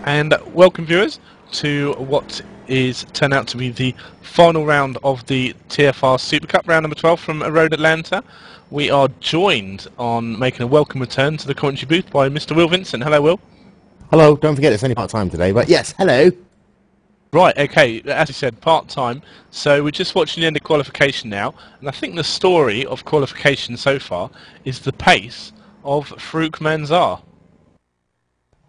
And welcome viewers to what is turned out to be the final round of the TFR SuperCup, round number 12 from Road Atlanta. We are joined on making a welcome return to the commentary booth by Mr. Will Vincent. Hello, Will. Hello, don't forget it's only part-time today, but yes, hello. Right, okay, as you said, part-time, so we're just watching the end of qualification now, and I think the story of qualification so far is the pace of Farouk Manzar.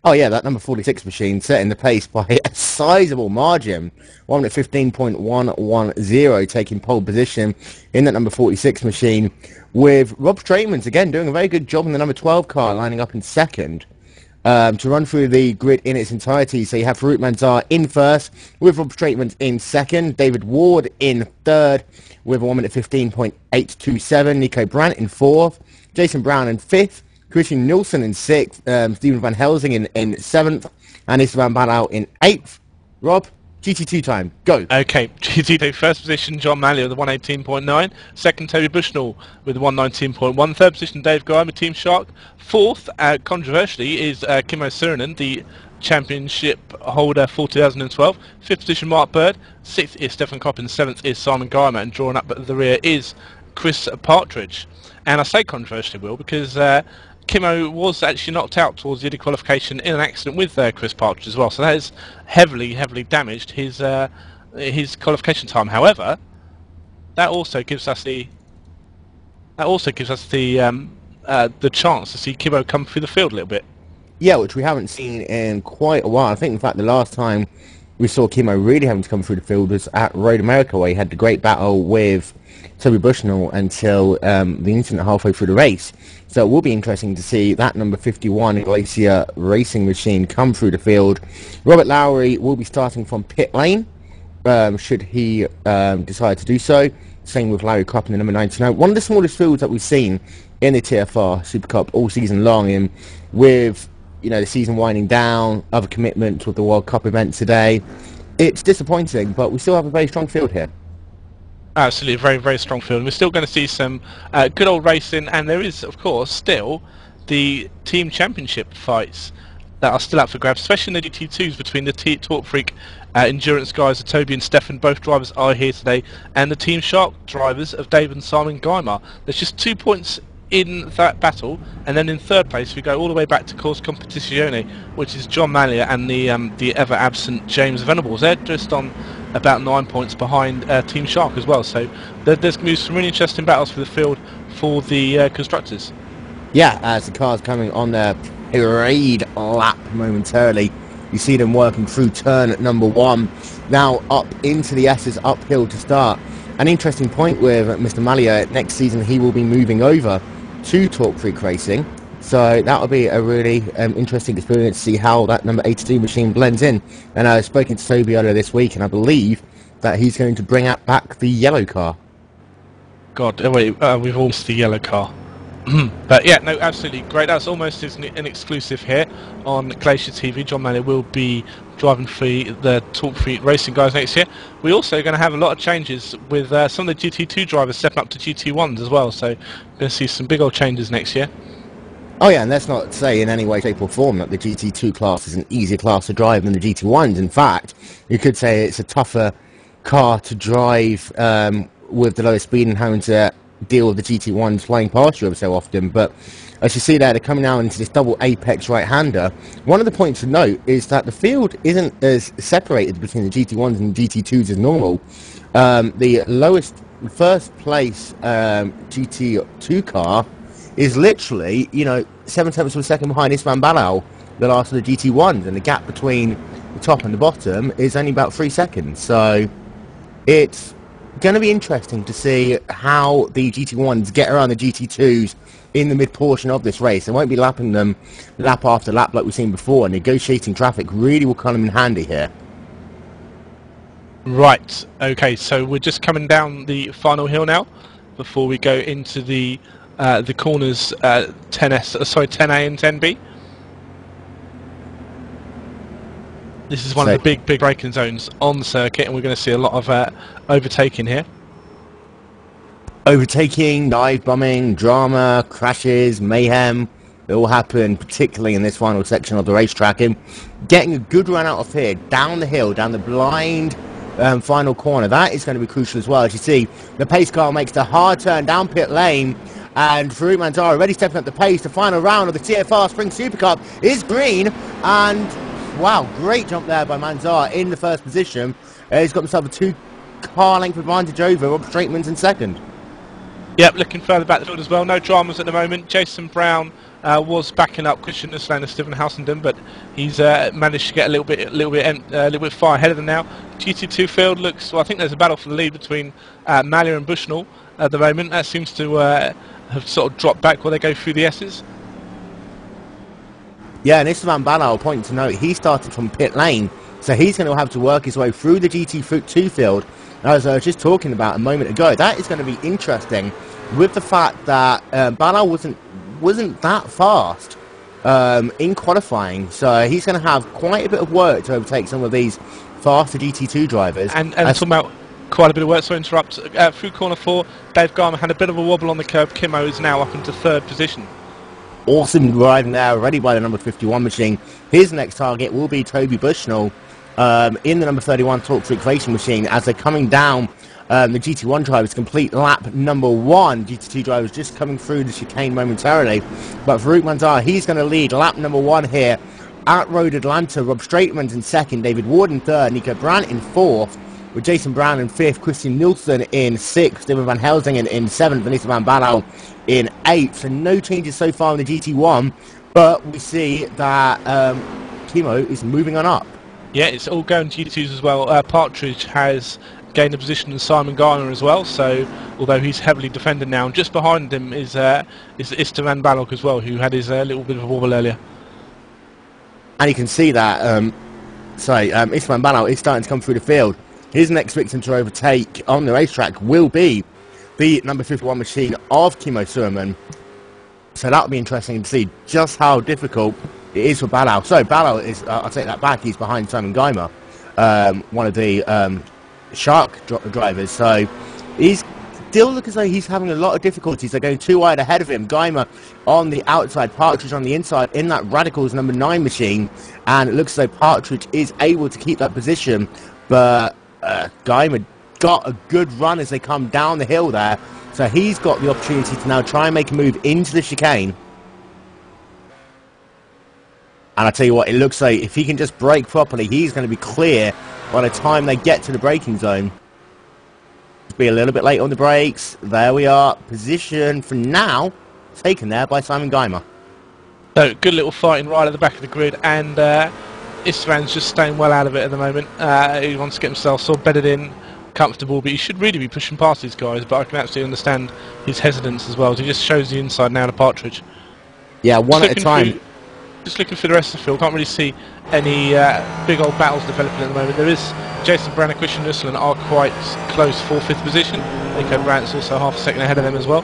Oh yeah, that number 46 machine setting the pace by a sizable margin. 1 minute 15.110, taking pole position in that number 46 machine, with Rob Straitmans again doing a very good job in the number 12 car, lining up in second. To run through the grid in its entirety, so you have Farouk Manzar in first, with Rob Straitmans in second, David Ward in third, with a 1 minute 15.827, Nico Brandt in fourth, Jason Brown in fifth, Christian Nielsen in sixth, Stephen Van Helsing in seventh, and Esteban Badal in eighth. Rob, GT2 time, go. Okay, GT2 first position, John Mallier with the 118.9. Second, Toby Bushnell with the 119.1. Third position, Dave Guy with Team Shark. Fourth, controversially, is Kimmo Surinnan, the championship holder for 2012. Fifth position, Mark Bird. Sixth is Stefan Coppin. Seventh is Simon Guymer, and drawing up at the rear is Chris Partridge. And I say controversially, Will, because Kimmo was actually knocked out towards the end of qualification in an accident with Chris Partridge as well, so that has heavily damaged his qualification time. However, that also gives us the chance to see Kimmo come through the field a little bit. Yeah, which we haven't seen in quite a while. I think, in fact, the last time we saw Kimmo really having to come through the field was at Road America, where he had the great battle with Toby Bushnell until the incident halfway through the race. So it will be interesting to see that number 51 Glacier racing machine come through the field. Robert Lowry will be starting from pit lane, should he decide to do so. Same with Larry Coppin in number 99. One of the smallest fields that we've seen in the TFR Super Cup all season long, and with the season winding down, other commitments with the World Cup event today, it's disappointing, but we still have a very strong field here. Absolutely, a very strong field. We're still going to see some good old racing, and there is, of course, still the team championship fights that are still up for grabs, especially in the GT2s between the Talk Freak endurance guys of Toby and Stefan. Both drivers are here today, and the Team Shark drivers of David and Simon Guymer. There's just 2 points in that battle, and then in third place we go all the way back to Course Competizione, which is John Mallier and the ever absent James Venables. They're just on about 9 points behind Team Shark as well, so there's going to be some really interesting battles for the field for the constructors. Yeah, as the car's coming on their parade lap momentarily, you see them working through turn number 1, now up into the S's, uphill to start. An interesting point with Mr. Mallier, next season he will be moving over to Talk Freak Racing, so that will be a really interesting experience to see how that number 82 machine blends in. And I've spoken to Toby earlier this week, and I believe that he's going to bring back the yellow car. God, wait, we've all missed the yellow car. But yeah, no, absolutely great. That's almost an exclusive here on Glacier TV. John Mallier will be driving for the Talk Freak Racing guys next year. We're also going to have a lot of changes with some of the GT2 drivers stepping up to GT1s as well, so we're going to see some big old changes next year. Oh yeah, and let's not say in any way, shape or form that the GT2 class is an easier class to drive than the GT1s. In fact, you could say it's a tougher car to drive with the lower speed and having to deal with the GT1s flying past you ever so often. But as you see there, they're coming now into this double apex right-hander. One of the points to note is that the field isn't as separated between the GT1s and GT2s as normal. The lowest first place GT2 car is literally 7/7 of a second behind Esteban Badal, the last of the GT1s, and the gap between the top and the bottom is only about 3 seconds. So it's going to be interesting to see how the GT1s get around the GT2s in the mid portion of this race. They won't be lapping them lap after lap like we've seen before. Negotiating traffic really will come in handy here. Right, okay, so we're just coming down the final hill now before we go into the corners 10A and 10B. This is one of the big braking zones on the circuit, and we're going to see a lot of overtaking here. Overtaking, dive bombing, drama, crashes, mayhem, that will happen, particularly in this final section of the racetrack. And getting a good run out of here, down the hill, down the blind final corner, that is going to be crucial as well. As you see, the pace car makes the hard turn down pit lane, and Farouk Manzar already stepping up the pace. The final round of the TFR Spring Super Cup is green, and wow, great jump there by Manzar in the first position. He's got himself a 2-car length advantage over Rob Straightman's in second. Yep, looking further back the field as well. No dramas at the moment. Jason Brown was backing up Christian Nusslein and Stephen Housenden, but he's managed to get a little bit far ahead of them now. GT2 field looks. Well, I think there's a battle for the lead between Malia and Bushnell at the moment. That seems to have sort of dropped back while they go through the S's. Yeah, and Istvan Balal, point to note, he started from pit lane, so he's going to have to work his way through the GT2 field. As I was just talking about a moment ago, that is going to be interesting with the fact that Balal wasn't that fast in qualifying, so he's going to have quite a bit of work to overtake some of these faster GT2 drivers. And talking about quite a bit of work, so interrupt, through corner 4, Dave Garmer had a bit of a wobble on the curb. Kimmo is now up into 3rd position. Awesome driving there already by the number 51 machine. His next target will be Toby Bushnell in the number 31 Torque Freak Racing machine as they're coming down. The GT1 drivers complete lap number 1. GT2 drivers just coming through the chicane momentarily. But Farouk Manzar, he's going to lead lap number 1 here at Road Atlanta. Rob Straightman's in 2nd, David Ward in 3rd, Nico Brandt in 4th, with Jason Brown in 5th, Christian Nielsen in 6th, Dylan Van Helsingen in 7th, Vanessa Van Ballau in 8th. So no changes so far in the GT1, but we see that Kimo is moving on up. Yeah, it's all going GT2s as well. Partridge has gained a position in Simon Garner as well, so although he's heavily defended now, and just behind him is Istvan Balog as well, who had his little bit of a wobble earlier. And you can see that Istvan Balog is starting to come through the field. His next victim to overtake on the racetrack will be the number 51 machine of Kimo Suerman. So that'll be interesting to see just how difficult it is for Ballau. So Ballau is, I'll take that back, he's behind Simon Geimer, one of the Shark drivers. So he's still looking as though he's having a lot of difficulties. They're going too wide ahead of him. Geimer on the outside, Partridge on the inside in that Radicals number 9 machine. And it looks as though Partridge is able to keep that position. But Geimer got a good run as they come down the hill there. So he's got the opportunity to now try and make a move into the chicane. And I tell you what, it looks like if he can just brake properly, he's going to be clear by the time they get to the braking zone. Be a little bit late on the brakes. There we are. Position for now taken there by Simon Geimer. So good little fighting right at the back of the grid, and Istvan's just staying well out of it at the moment. He wants to get himself sort of bedded in, comfortable, but he should really be pushing past these guys. But I can absolutely understand his hesitance as well. He just shows the inside now to Partridge. Yeah, one at a time. Just looking for the rest of the field, can't really see any big old battles developing at the moment. There is Jason Brown and Christian Nusslein are quite close for 5th position. Nico Brandt's also half a second ahead of them as well.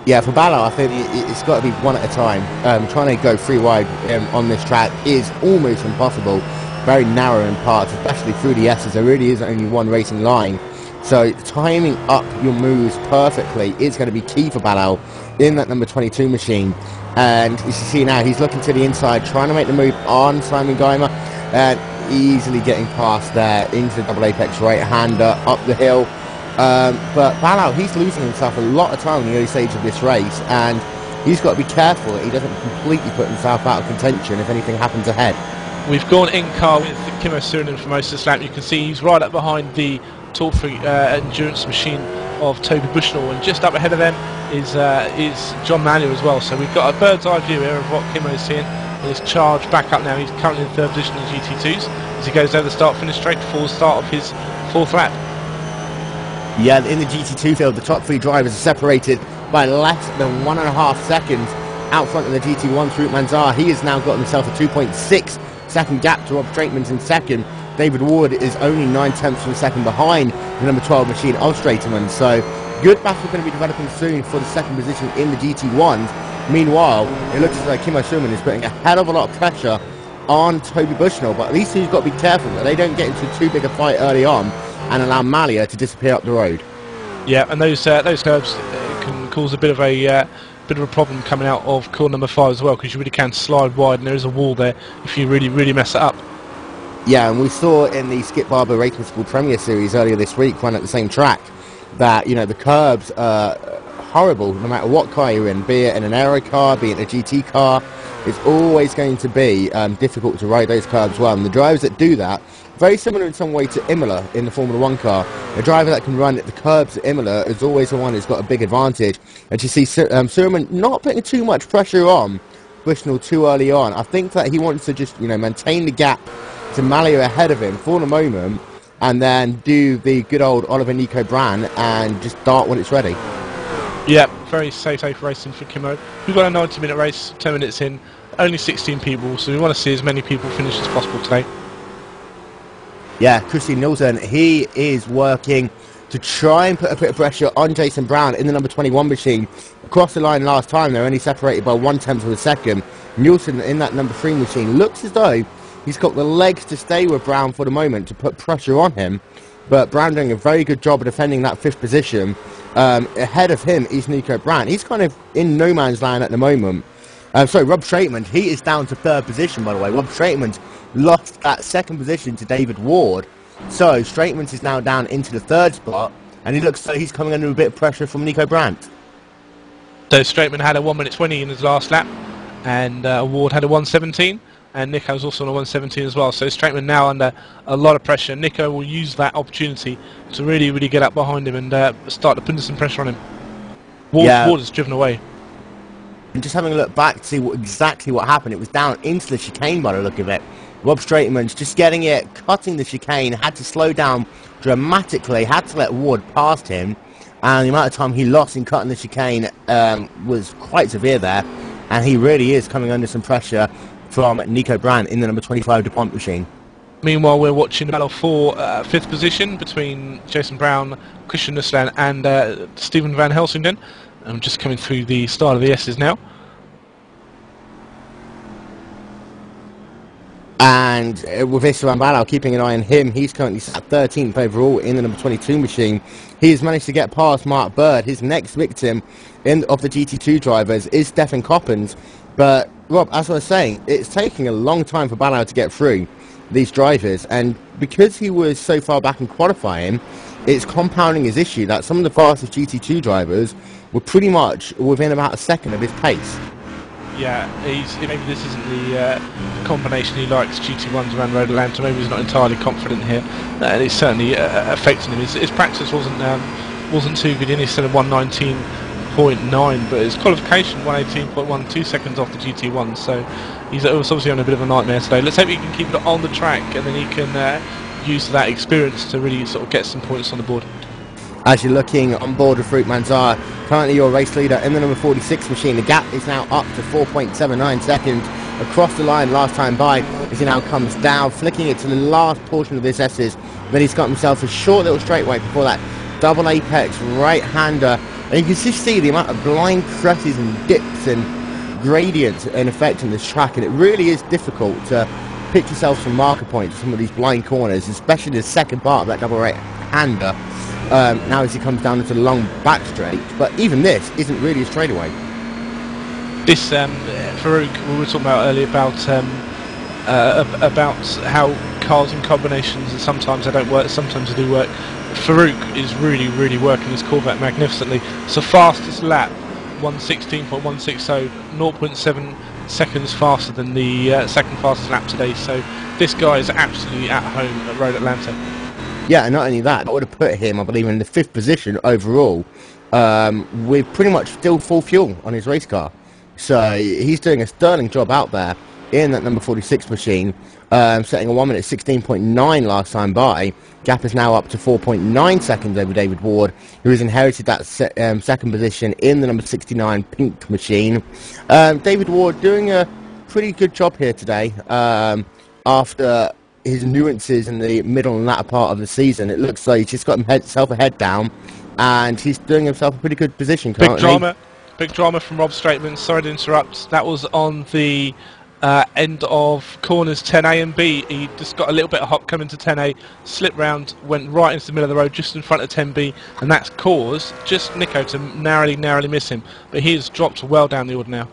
Yeah, for Ballau, I think it's got to be one at a time. Trying to go 3 wide on this track is almost impossible. Very narrow in parts, especially through the S's. There really is only one racing line. So timing up your moves perfectly is going to be key for Ballau in that number 22 machine. And as you see now, he's looking to the inside, trying to make the move on Simon Geimer, and easily getting past there into the double apex right-hander up the hill. But Ballau, he's losing himself a lot of time in the early stage of this race, and he's got to be careful that he doesn't completely put himself out of contention if anything happens ahead. We've gone in car with Kimo Suerman for most of this lap. You can see he's right up behind the Torque Freak endurance machine of Toby Bushnell, and just up ahead of them is John Manuel as well. So we've got a bird's eye view here of what Kimo's seeing. He's charged back up now. He's currently in 3rd position in GT2s as he goes over the start-finish straight before the start of his 4th lap. Yeah, in the GT2 field, the top 3 drivers are separated by less than 1.5 seconds out front of the GT1. Farouk Manzar, he has now got himself a 2.6 second gap to Rob Straightman's in 2nd. David Ward is only 9/10 of a second behind the number 12 machine of Straightman. So good battle going to be developing soon for the 2nd position in the GT1s. Meanwhile, it looks as though Kimo Suerman is putting a hell of a lot of pressure on Toby Bushnell, but at least he's got to be careful that they don't get into too big a fight early on and allow Malia to disappear up the road. Yeah, and those curbs can cause a bit of a bit of a problem coming out of corner number 5 as well, because you really can slide wide and there is a wall there if you really mess it up. Yeah, and we saw in the Skip Barber Racing School Premier Series earlier this week, run at the same track, that, you know, the curbs are horrible no matter what car you're in, be it in an aero car, be it in a GT car. It's always going to be difficult to ride those curbs well, and the drivers that do that, very similar in some way to Imola in the Formula 1 car. A driver that can run at the curbs at Imola is always the one who's got a big advantage. And you see Surman not putting too much pressure on Bushnell too early on. I think that he wants to just, you know, maintain the gap to Malio ahead of him for the moment, and then do the good old Oliver Nico Brand and just start when it's ready. Yeah, very safe racing for Kimmo. We've got a 90-minute race, 10 minutes in, only 16 people, so we want to see as many people finish as possible today. Yeah, Christian Nielsen, he is working to try and put a bit of pressure on Jason Brown in the number 21 machine. Across the line last time, they're only separated by 1/10 of a second. Nielsen in that number 3 machine looks as though he's got the legs to stay with Brown for the moment to put pressure on him, but Brown doing a very good job of defending that 5th position. Ahead of him is Nico Brandt. He's kind of in no man's land at the moment. Sorry, Rob Straitman, he is down to 3rd position, by the way. Rob Straitman's lost that 2nd position to David Ward. So Straitman's is now down into the 3rd spot, and he looks like he's coming under a bit of pressure from Nico Brandt. So Straitman had a 1:20 in his last lap, and Ward had a 1:17. And Nico was also on a 1:17 as well. So Straitman now under a lot of pressure. Nico will use that opportunity to really get up behind him and start to put some pressure on him. Ward has driven away. And just having a look back to see exactly what happened, it was down into the chicane by the look of it. Rob Straitman's just getting it, cutting the chicane, had to slow down dramatically, had to let Ward past him, and the amount of time he lost in cutting the chicane was quite severe there, and he really is coming under some pressure from Nico Brandt in the number 25 DuPont machine. Meanwhile, we're watching the battle for 5th position between Jason Brown, Christian Nussland and Stephen Van Helsingden. I'm just coming through the start of the S's now. And with Istvan Balau keeping an eye on him, he's currently sat 13th overall in the number 22 machine. He has managed to get past Mark Bird. His next victim of the GT2 drivers is Stefan Coppens. But, Rob, as I was saying, it's taking a long time for Balau to get through these drivers. And because he was so far back in qualifying, it's compounding his issue that some of the fastest GT2 drivers were pretty much within about a second of his pace. Yeah, maybe this isn't the combination he likes, GT1s around Road Atlanta. Maybe he's not entirely confident here, and it's certainly affecting him. His practice wasn't too good. He only said a 119.9, but his qualification 118.1, 2 seconds off the GT1. So he's obviously on a bit of a nightmare today. Let's hope he can keep it on the track, and then he can use that experience to really sort of get some points on the board. As you're looking on board with Farouk Manzar, currently your race leader in the number 46 machine. The gap is now up to 4.79 seconds across the line last time by, as he now comes down, flicking it to the last portion of this S's. Then he's got himself a short little straightaway before that double apex right-hander. And you can just see the amount of blind crashes and dips and gradients in effect in this track, and it really is difficult to pick yourself some marker points for some of these blind corners, especially the second part of that double right-hander. Now as he comes down into the long back straight, but even this isn't really a straightaway. This Farouk, we were talking about earlier about how cars in combinations, and sometimes they don't work, sometimes they do work. Farouk is really working his Corvette magnificently. It's the fastest lap, 116.160, 0.7 seconds faster than the second fastest lap today. So this guy is absolutely at home at Road Atlanta. Yeah, and not only that, I would have put him, I believe, in the 5th position overall, with pretty much still full fuel on his race car. So he's doing a sterling job out there in that number 46 machine, setting a 1 minute 16.9 last time by. Gap is now up to 4.9 seconds over David Ward, who has inherited that second position in the number 69 pink machine. David Ward doing a pretty good job here today after his nuances in the middle and latter part of the season. It looks like he's just got himself a head down, and he's doing himself a pretty good position currently. Big drama from Rob Straitman. Sorry to interrupt. That was on the end of corners 10A and B. He just got a little bit of hop coming to 10A, slipped round, went right into the middle of the road just in front of 10B, and that's caused just Nico to narrowly miss him. But he's dropped well down the order now.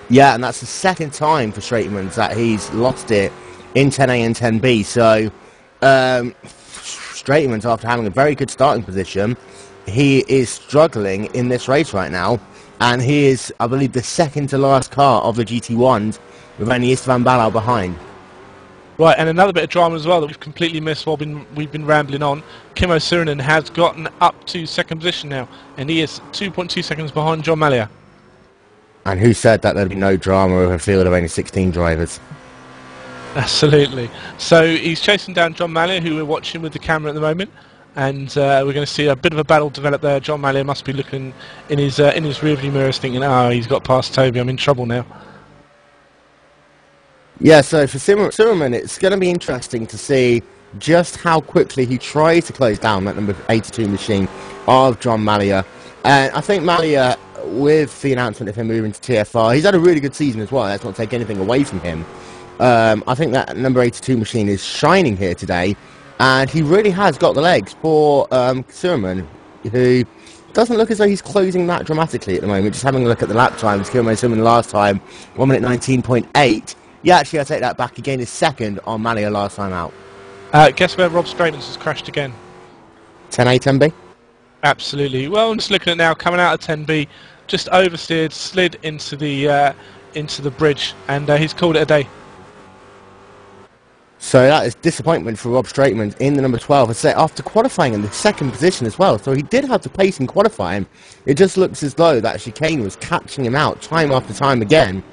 Yeah, and that's the second time for Straightmans that he's lost it in 10A and 10B. So Straightmans, after having a very good starting position, he is struggling in this race right now. And he is, I believe, the second to last car of the GT1s, with only Istvan Balau behind. Right, and another bit of drama as well that we've completely missed while we've been rambling on. Kimmo Suhonen has gotten up to second position now, and he is 2.2 seconds behind John Mallia. And who said that there'd be no drama with a field of only 16 drivers? Absolutely. So he's chasing down John Mallia, who we're watching with the camera at the moment. And we're going to see a bit of a battle develop there. John Mallia must be looking in his rearview mirrors thinking, oh, he's got past Toby, I'm in trouble now. Yeah, so for Suhonen, it's going to be interesting to see just how quickly he tries to close down that number 82 machine of John Mallia. And I think Mallia, with the announcement of him moving to TFR, he's had a really good season as well. Let's not take anything away from him. I think that number 82 machine is shining here today. And he really has got the legs for Suhonen, who doesn't look as though he's closing that dramatically at the moment. Just having a look at the lap times, Kimmo Suhonen last time, 1 minute 19.8. Yeah, actually, I take that back. He gained his second on Mallia last time out. Guess where Rob Straightmans has crashed again? 10A, 10B? Absolutely. Well, I'm just looking at now, coming out of 10B, just oversteered, slid into the bridge, and he's called it a day. So that is disappointment for Rob Straightmans in the number 12. I say after qualifying in the second position as well. So he did have the pace in qualifying. It just looks as though that chicane was catching him out time after time again.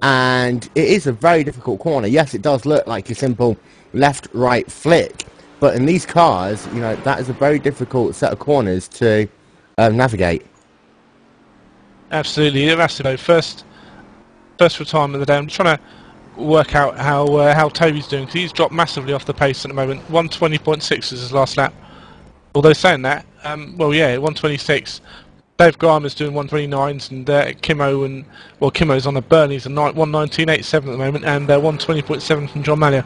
And it is a very difficult corner. Yes, it does look like a simple left-right flick. But in these cars, you know, that is a very difficult set of corners to navigate. Absolutely. That's, you know, first retirement of the day. I'm trying to work out how Toby's doing, because he's dropped massively off the pace at the moment. 120.6 is his last lap. Although saying that, well, yeah, 126. Dave Grimer's doing 129s, and Kimmo's on a burn. He's a 119.87 at the moment, and 120.7 from John Mallia.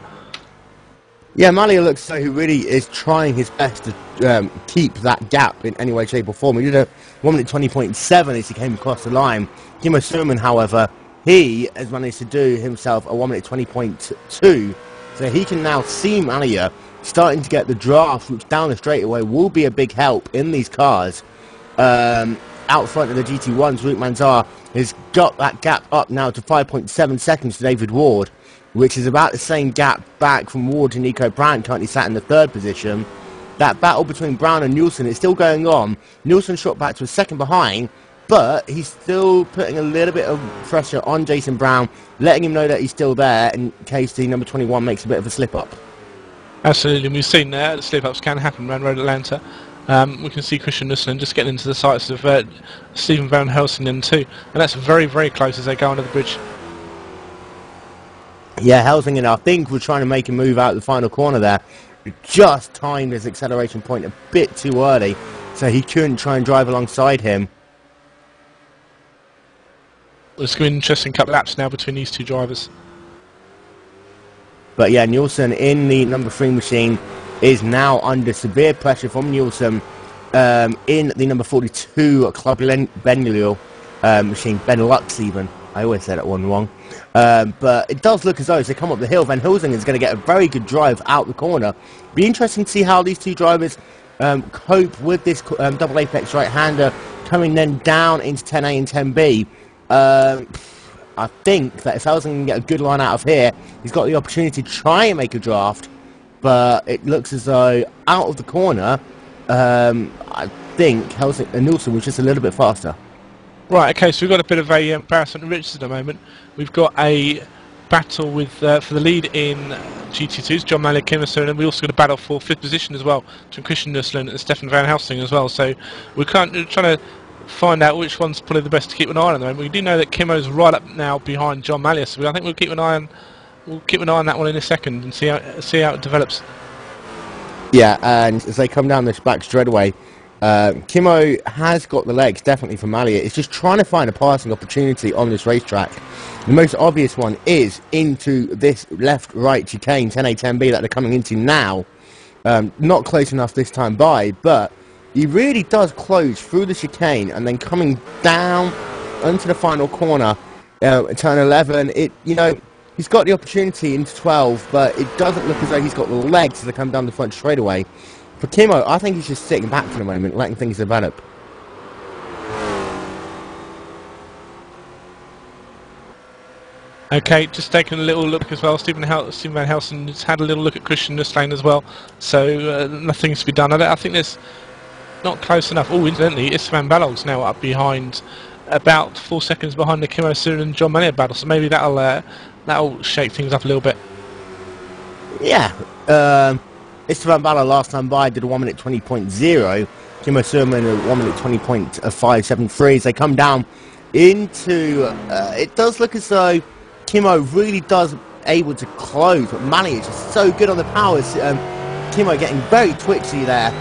Yeah, Mallia looks like he really is trying his best to keep that gap in any way, shape or form. He did a 1 minute 20.7 as he came across the line. Kimmo Suhonen, however, he has managed to do himself a 1 minute 20.2, so he can now see Mallia starting to get the draft, which down the straightaway will be a big help in these cars. Out front of the GT1s, Root Manzar has got that gap up now to 5.7 seconds to David Ward, which is about the same gap back from Ward to Nico Brandt, currently sat in the third position. That battle between Brown and Nielsen is still going on. Nielsen shot back to a second behind, but he's still putting a little bit of pressure on Jason Brown, letting him know that he's still there in case the number 21 makes a bit of a slip-up. Absolutely, and we've seen the slip-ups can happen around Road Atlanta. We can see Christian Nusslen just getting into the sights of Stephen Van Helsingen too, and that's very, very close as they go under the bridge. Yeah, Helsingen, I think, was trying to make a move out of the final corner there. Just timed his acceleration point a bit too early, so he couldn't try and drive alongside him. It's going to be an interesting couple of laps now between these two drivers. But yeah, Nielsen in the number 3 machine is now under severe pressure from Nielsen in the number 42 Club Benelux machine, Benelux even. I always say that one wrong. But it does look as though as they come up the hill, Van Helsingen is going to get a very good drive out the corner. Be interesting to see how these two drivers cope with this double apex right-hander coming then down into 10A and 10B. I think that if Helsingen can get a good line out of here, he's got the opportunity to try and make a draft, but it looks as though out of the corner, I think Nielsen was just a little bit faster. Right, okay, so we've got a bit of a comparison to Richards at the moment. We've got a battle with for the lead in GT2s, John Mallia, Kimmo Suhonen, and we also got a battle for 5th position as well, between Christian Nusslen and Stefan Van Helsingen as well. So we're trying to find out which one's probably the best to keep an eye on at the moment. We do know that Kimmo's right up now behind John Mallia, so I think we'll keep an eye on that one in a second and see how it develops. Yeah, and as they come down this back straightaway, Kimo has got the legs, definitely, for Malia. It's just trying to find a passing opportunity on this racetrack. The most obvious one is into this left-right chicane, 10A, 10B, that they're coming into now. Not close enough this time by, but he really does close through the chicane and then coming down onto the final corner, turn 11. He's got the opportunity into 12, but it doesn't look as though he's got the legs to come down the front straightaway. For Kimo, I think he's just sitting back for the moment, letting things develop. Okay, just taking a little look as well. Stephen Van Helsen has had a little look at Christian Nusslein as well, so nothing's to be done. I think there's not close enough. Oh, incidentally, Istvan Balog's now up behind, about 4 seconds behind the Kimo Surin and John Malia battle, so maybe that'll shake things up a little bit. Yeah, Istvan Balog last time by did a 1 minute 20.0. Kimo Surin a 1 minute 20.573. As they come down into, it does look as though Kimo really does able to close, but Malia is just so good on the powers. Kimo getting very twitchy there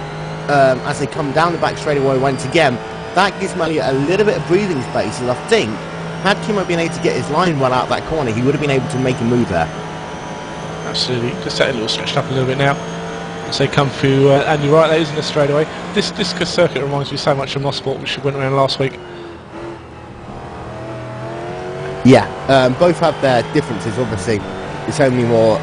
as they come down the back straightaway once again. That gives Malia a little bit of breathing space, and I think had Kimo been able to get his line well out of that corner, he would have been able to make a move there. Absolutely, just a little stretched up a little bit now as they come through, and you're right, that isn't a straightaway. This circuit reminds me so much of Mosport, which went around last week. Yeah, both have their differences, obviously. It's only more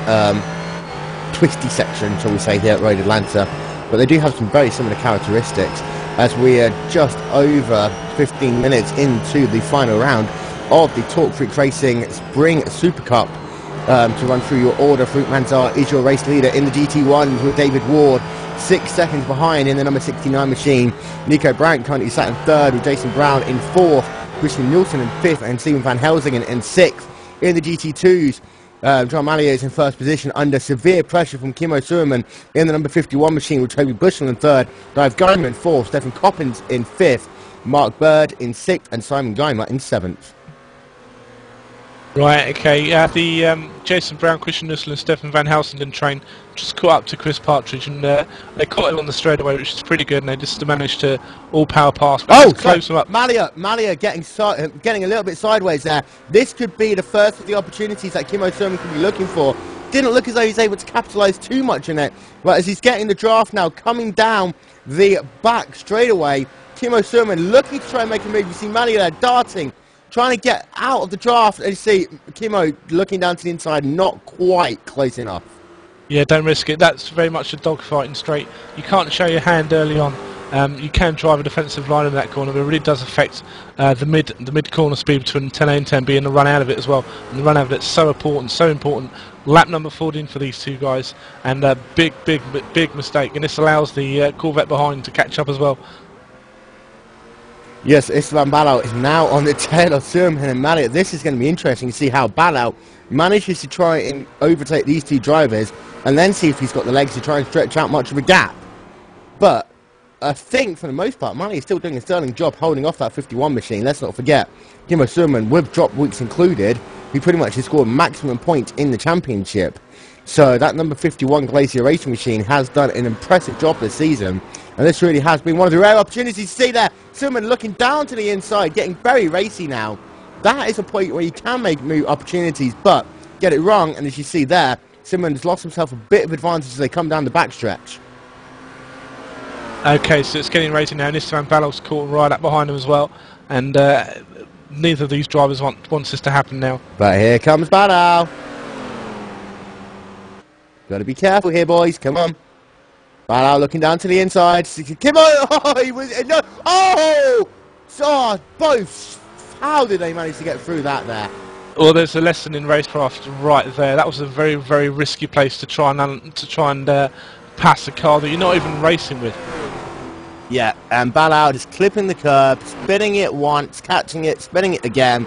twisty section, shall we say, here at Road Atlanta, but they do have some very similar characteristics. As we are just over 15 minutes into the final round of the Talk Freak Racing Spring Super Cup. To run through your order, Farouk Manzar is your race leader in the GT1s with David Ward 6 seconds behind in the number 69 machine. Nico Brandt currently sat in third with Jason Brown in fourth, Christian Nielsen in fifth, and Stephen Van Helsingen in sixth. In the GT2s, John Malia is in first position under severe pressure from Kimo Surin in the number 51 machine with Toby Bushell in third, Dave Geimer in fourth, Stephen Coppins in fifth, Mark Bird in sixth, and Simon Geimer in seventh. Right, okay, the Jason Brown, Christian Nussel and Stefan Van Helsingen train just caught up to Chris Partridge, and they caught him on the straightaway, which is pretty good, and they just managed to all power past, but close them up. Malia getting a little bit sideways there. This could be the first of the opportunities that Kimo Surin could be looking for. Didn't look as though he's able to capitalise too much in it, but as he's getting the draft now, coming down the back straightaway, Kimo Surin looking to try and make a move. You see Malia there darting, trying to get out of the draft, and you see Kimo looking down to the inside, not quite close enough. Yeah, don't risk it. That's very much a dogfighting straight. You can't show your hand early on. You can drive a defensive line in that corner, but it really does affect the mid corner speed between 10A and 10B and the run out of it as well. And the run out of it's so important. Lap number 14 for these two guys, and a big mistake. And this allows the Corvette behind to catch up as well. Yes, Istvan Balog is now on the tail of Surin and Malia. This is going to be interesting to see how Balog manages to try and overtake these two drivers and then see if he's got the legs to try and stretch out much of a gap. But I think, for the most part, Malia is still doing a sterling job holding off that 51 machine. Let's not forget, Kimo Surin, with drop weeks included, he pretty much has scored maximum points in the championship. So that number 51 Glacier Racing machine has done an impressive job this season. And this really has been one of the rare opportunities to see there. Surin looking down to the inside, getting very racy now. That is a point where you can make move opportunities, but get it wrong. And as you see there, Surin has lost himself a bit of advantage as they come down the backstretch. Okay, so it's getting racy now. Istvan Balog's caught right up behind him as well. And neither of these drivers wants this to happen now. But here comes Balog. Got to be careful here, boys. Come on. Balog looking down to the inside. Come on! Oh, he was no. Oh! So both. How did they manage to get through that there? Well, there's a lesson in racecraft right there. That was a very, very risky place to try and pass a car that you're not even racing with. Yeah, and Balog is clipping the curb, spinning it once, catching it, spinning it again,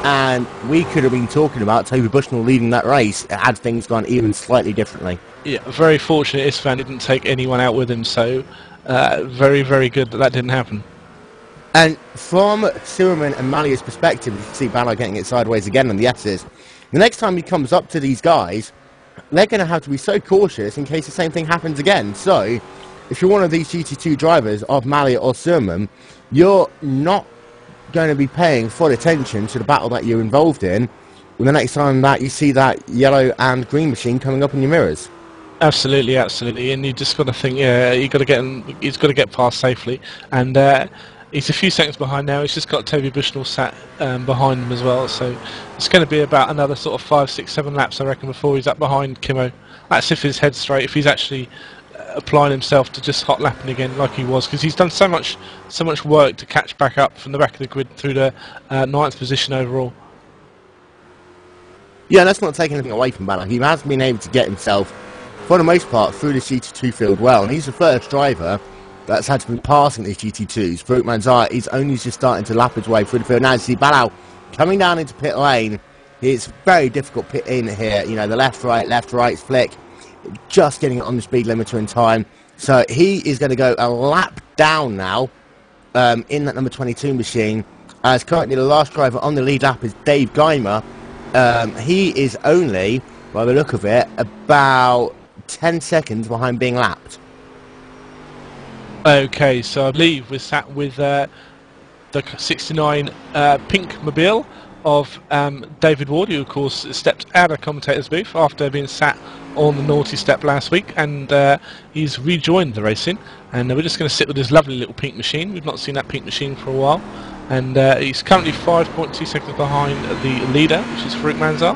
and we could have been talking about Toby Bushnell leading that race had things gone even slightly differently. Yeah, very fortunate Istvan didn't take anyone out with him, so very, very good that didn't happen. And from Surin and Malia's perspective, you can see Balog getting it sideways again on the S's. The next time he comes up to these guys, they're going to have to be so cautious in case the same thing happens again. So if you're one of these GT2 drivers of Malia or Surman, you're not going to be paying full attention to the battle that you're involved in when the next time that you see that yellow and green machine coming up in your mirrors. Absolutely, absolutely, and you just got to think, yeah, he's got to get past safely, and he's a few seconds behind now. He's just got Toby Bushnell sat behind him as well, so it's going to be about another sort of 5, 6, 7 laps, I reckon, before he's up behind Kimmo. That's if his head's straight, if he's actually applying himself to just hot lapping again like he was, because he's done so much work to catch back up from the back of the grid through the 9th position overall. Yeah, that's not taking anything away from Banner. He has been able to get himself, for the most part, through the GT2 field well, and he's the first driver that's had to be passing these GT2s. Farouk Manzar is only just starting to lap his way through the field. Now you see Balau coming down into pit lane. It's very difficult pit in here. You know, the left, right flick. Just getting it on the speed limiter in time. So he is going to go a lap down now in that number 22 machine. As currently the last driver on the lead lap is Dave Geimer. He is only, by the look of it, about 10 seconds behind being lapped. Okay, so I believe we're sat with the 69 pink mobile of David Ward, who of course stepped out of the commentator's booth after being sat on the naughty step last week, and he's rejoined the racing, and we're just going to sit with this lovely little pink machine. We've not seen that pink machine for a while, and he's currently 5.2 seconds behind the leader, which is Farouk Manzar.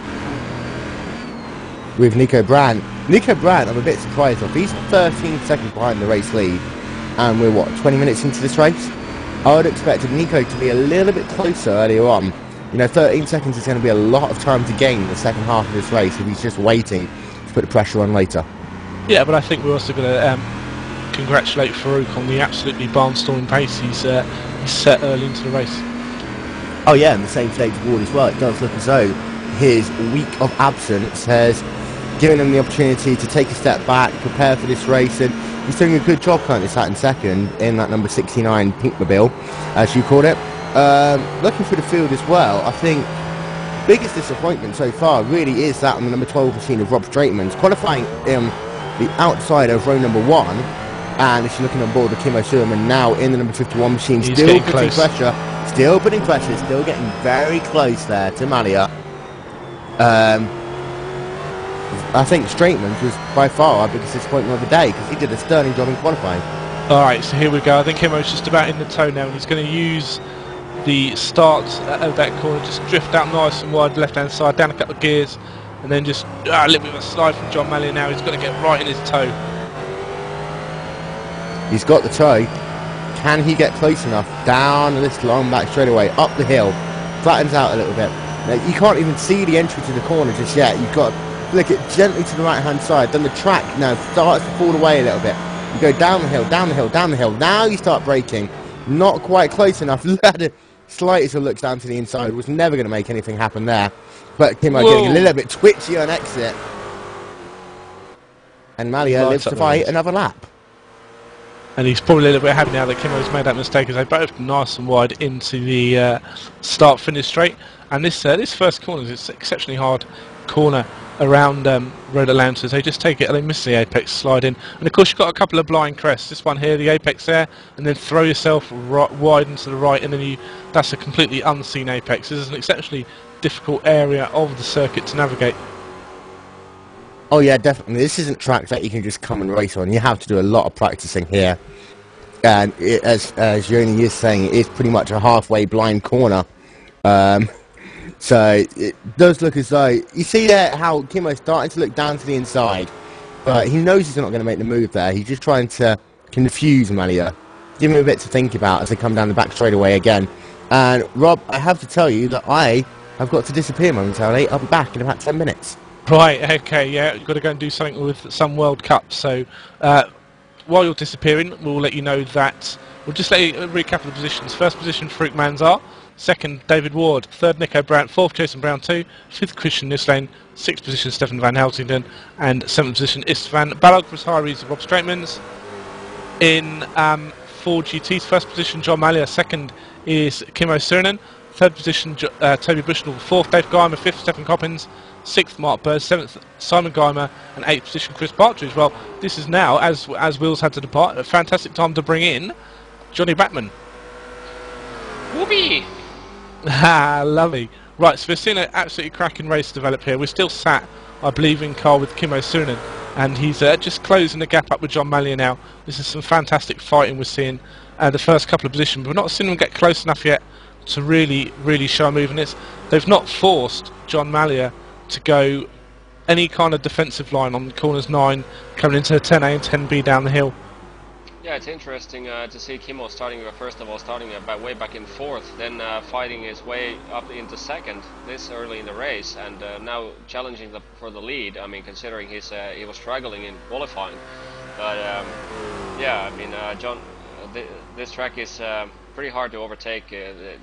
With Nico Brandt. Nico Brandt, I'm a bit surprised of. He's 13 seconds behind the race lead, and we're, what, 20 minutes into this race? I would have expected Nico to be a little bit closer earlier on. You know, 13 seconds is going to be a lot of time to gain in the second half of this race if he's just waiting to put the pressure on later. Yeah, but I think we're also going to congratulate Farouk on the absolutely barnstorming pace he's set early into the race. Oh yeah, and the same stage Ward as well. It does look as though his week of absence has given him the opportunity to take a step back, prepare for this race, and he's doing a good job currently sat in second in that number 69 Pinkmobile, as you called it. Looking through the field as well, I think biggest disappointment so far really is that on the number 12 machine of Rob Straitman's qualifying the outside of row number 1, and if you're looking on board with Kimmo Surman now in the number 51 machine, He's still putting close. pressure, still getting very close there to Malia. I think Straitman's was by far our biggest disappointment of the day, because he did a sterling job in qualifying. Alright, so here we go. I think Kimmo's just about in the toe now, and he's going to use the start of that corner, just drift out nice and wide left hand side, down a couple of gears, and then just a little bit of a slide from John Mallier now. He's got to get right in his toe. He's got the toe. Can he get close enough down this long back straightaway, up the hill, flattens out a little bit. Now, you can't even see the entry to the corner just yet. You've got to flick it gently to the right hand side. Then the track now starts to fall away a little bit. You go down the hill, down the hill, down the hill. Now you start braking. Not quite close enough. Slightest of looks down to the inside. Was never going to make anything happen there. But Kimmo getting a little bit twitchy on exit. And Malia lives to fight another lap. And he's probably a little bit happy now that Kimmo's made that mistake, as they both nice and wide into the start-finish straight. And this first corner is an exceptionally hard corner around Road Atlantis. They just take it and they miss the apex, slide in. And of course you've got a couple of blind crests. This one here, the apex there, and then throw yourself wide into the right, and then that's a completely unseen apex. This is an exceptionally difficult area of the circuit to navigate. Oh yeah, definitely. This isn't track that you can just come and race on. You have to do a lot of practicing here. And as Yoni is saying, it is pretty much a halfway blind corner. So it does look as though, you see there how Kimmo's starting to look down to the inside, but he knows he's not going to make the move there. He's just trying to confuse Malia, give him a bit to think about as they come down the back straightaway again. And Rob, I have to tell you that I have got to disappear momentarily. I'll be back in about 10 minutes. Right, okay, yeah, you've got to go and do something with some World Cup. So while you're disappearing, we'll let you know that, we'll just let you recap the positions. First position, Farouk Manzar. Second, David Ward. Third, Nico Brandt. Fourth, Jason Brown 2. Fifth, Christian Nislane. Sixth position, Stefan Van Helsington. And seventh position, Istvan Balog Rosharis of Rob Straitmans. In Ford GT's first position, John Mallier. Second is Kimmo Surnan. Third position, Toby Bushnell. Fourth, Dave Geimer. Fifth, Stephen Coppins. 6th Mark Bird, 7th Simon Geimer, and 8th position Chris Partridge. Well, this is now, as Will's had to depart, a fantastic time to bring in Johnny Batman. Whoopee! Ah, lovely. Right, so we're seeing an absolutely cracking race develop here. We're still sat, I believe, in car with Kimmo Sunen, and he's just closing the gap up with John Mallia now. This is some fantastic fighting we're seeing the first couple of positions, but we're not seeing them get close enough yet to really show a move. And they've not forced John Mallia to go any kind of defensive line on corners 9 coming into 10A and 10B down the hill. Yeah, it's interesting to see Kimmo starting way back in 4th, then fighting his way up into 2nd this early in the race, and now challenging for the lead. I mean, considering he was struggling in qualifying, but yeah, I mean, John, this track is pretty hard to overtake.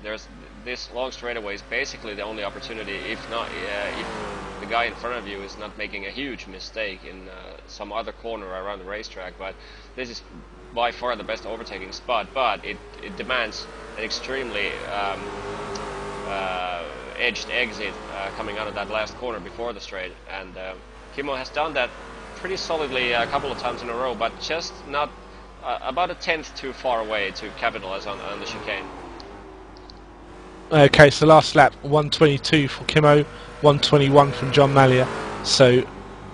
There's this long straightaway is basically the only opportunity, if the guy in front of you is not making a huge mistake in some other corner around the racetrack. But this is by far the best overtaking spot, but it demands an extremely edged exit coming out of that last corner before the straight, and Kimmo has done that pretty solidly a couple of times in a row, but just not about a tenth too far away to capitalize on the chicane. Okay, so last lap 122 for Kimmo, 121 from John Mallia. So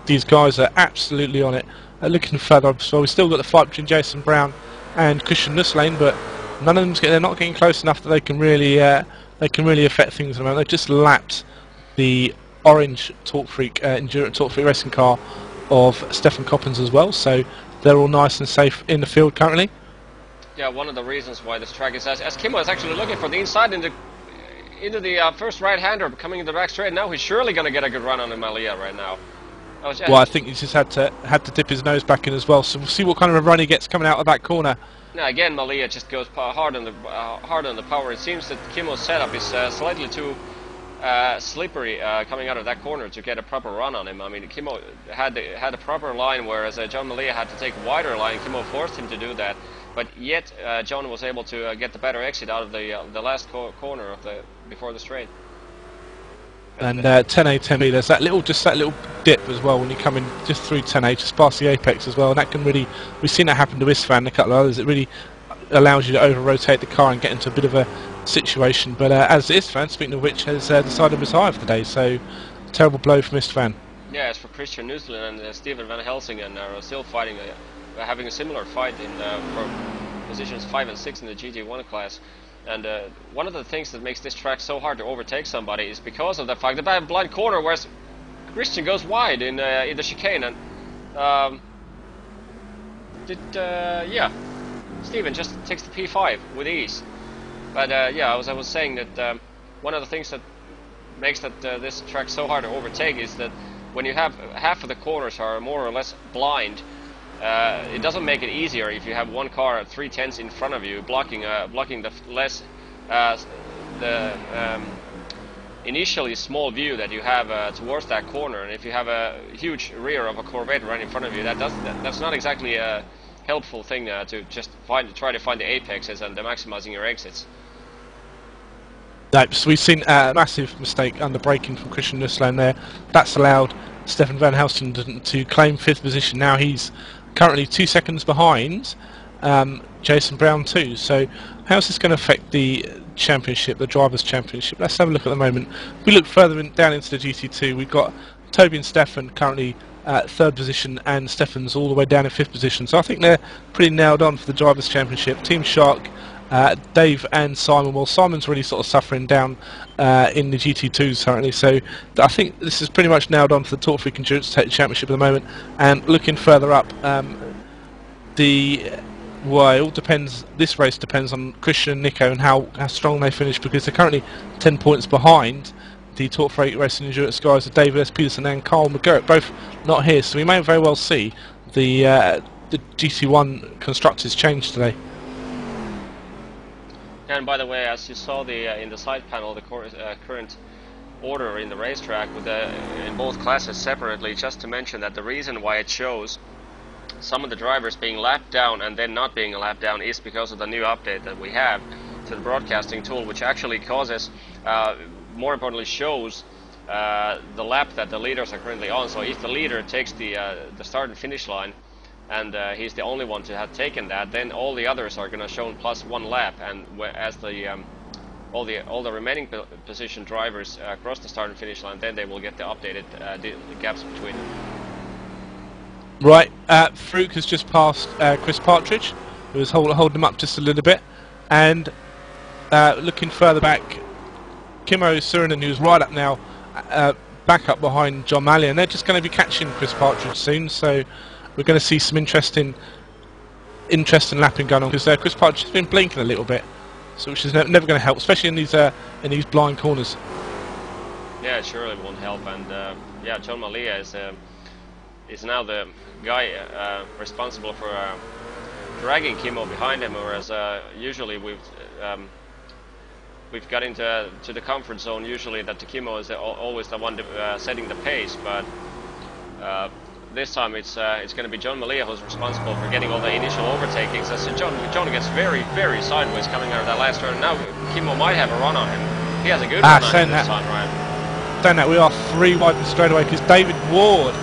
these guys are absolutely on it. Looking further up, so we've still got the fight between Jason Brown and Christian Nusslein, but none of them they're not getting close enough that they can really affect things at the moment. They've just lapped the orange Torque Freak Endurance Torque Freak racing car of Stefan Coppens as well, so they're all nice and safe in the field currently. Yeah, one of the reasons why this track is as Kimmo is actually looking for the inside into the first right-hander coming into the back straight. Now he's surely going to get a good run on Mallia right now. Well, I think he's just had to dip his nose back in as well. So we'll see what kind of a run he gets coming out of that corner. Now again, Mallia just goes hard on the power. It seems that Kimmo's setup is slightly too slippery coming out of that corner to get a proper run on him. I mean, Kimmo had a proper line, whereas John Mallia had to take a wider line. Kimmo forced him to do that, but yet John was able to get the better exit out of the last corner of before the straight. And 10A, 10B, there's that little dip as well when you come in just through 10A, just past the apex as well, and that can really, we've seen that happen to Istvan and a couple of others. It really allows you to over-rotate the car and get into a bit of a situation. But as Istvan, speaking of which, has decided to retire for the day, so terrible blow from Istvan. Yeah, as for Christian Nusslein and Steven Van Helsingen are still fighting, having a similar fight for positions 5 and 6 in the GT1 class. And one of the things that makes this track so hard to overtake somebody is because of the fact that I have a blind corner, whereas Christian goes wide in the chicane, and yeah, Steven just takes the P5 with ease. But yeah, I was saying that one of the things that makes this track so hard to overtake is that when you have half of the corners are more or less blind, it doesn't make it easier if you have one car at 3/10 in front of you blocking the less initially small view that you have towards that corner. And if you have a huge rear of a Corvette right in front of you, that's not exactly a helpful thing to just try to find the apexes and maximizing your exits. No, so we've seen a massive mistake under braking from Christian Nusslein there. That's allowed Stefan Van Helsingen to claim 5th position. Now he's currently 2 seconds behind Jason Brown too. So how's this going to affect the championship, the Drivers' Championship? Let's have a look at the moment. If we look further down into the GT2, we've got Toby and Stefan currently 3rd position, and Stefan's all the way down in 5th position. So I think they're pretty nailed on for the Drivers' Championship. Team Shark, Dave and Simon. Well, Simon's really sort of suffering down in the GT2s currently, so I think this is pretty much nailed on for the Torque Freak Endurance Championship at the moment. And looking further up, it all depends. This race depends on Christian and Nico and how strong they finish, because they're currently 10 points behind the Torque Freak Racing Endurance guys of David S. Peterson and Carl McGurk, both not here. So we may very well see the GT1 constructors change today. And by the way, as you saw in the side panel, the current order in the racetrack with in both classes separately, just to mention that the reason why it shows some of the drivers being lapped down and then not being lapped down is because of the new update that we have to the broadcasting tool, which actually causes, more importantly shows the lap that the leaders are currently on. So if the leader takes the start and finish line, and he's the only one to have taken that, then all the others are going to show +1 lap, and as the all the remaining position drivers cross the start and finish line, then they will get the updated the gaps between them. Right, Fruk has just passed Chris Partridge, who was holding him up just a little bit, and looking further back, Kimmo Suhonen, who's right up now, back up behind John Mallia, and they're just going to be catching Chris Partridge soon, so we're going to see some interesting lapping going on, because Chris Partridge has been blinking a little bit, so which is never going to help, especially in these blind corners. Yeah, it surely won't help, and yeah, John Mallia is now the guy responsible for dragging Kimmo behind him, whereas usually we've got into the comfort zone usually that Kimmo is always the one setting the pace, but this time it's going to be John Mallia who's responsible for getting all the initial overtakings. As John gets very sideways coming out of that last turn. Now Kimmo might have a run on him. He has a good run on him this time, Ryan. Saying that, we are 3 wide and straight away, because David Ward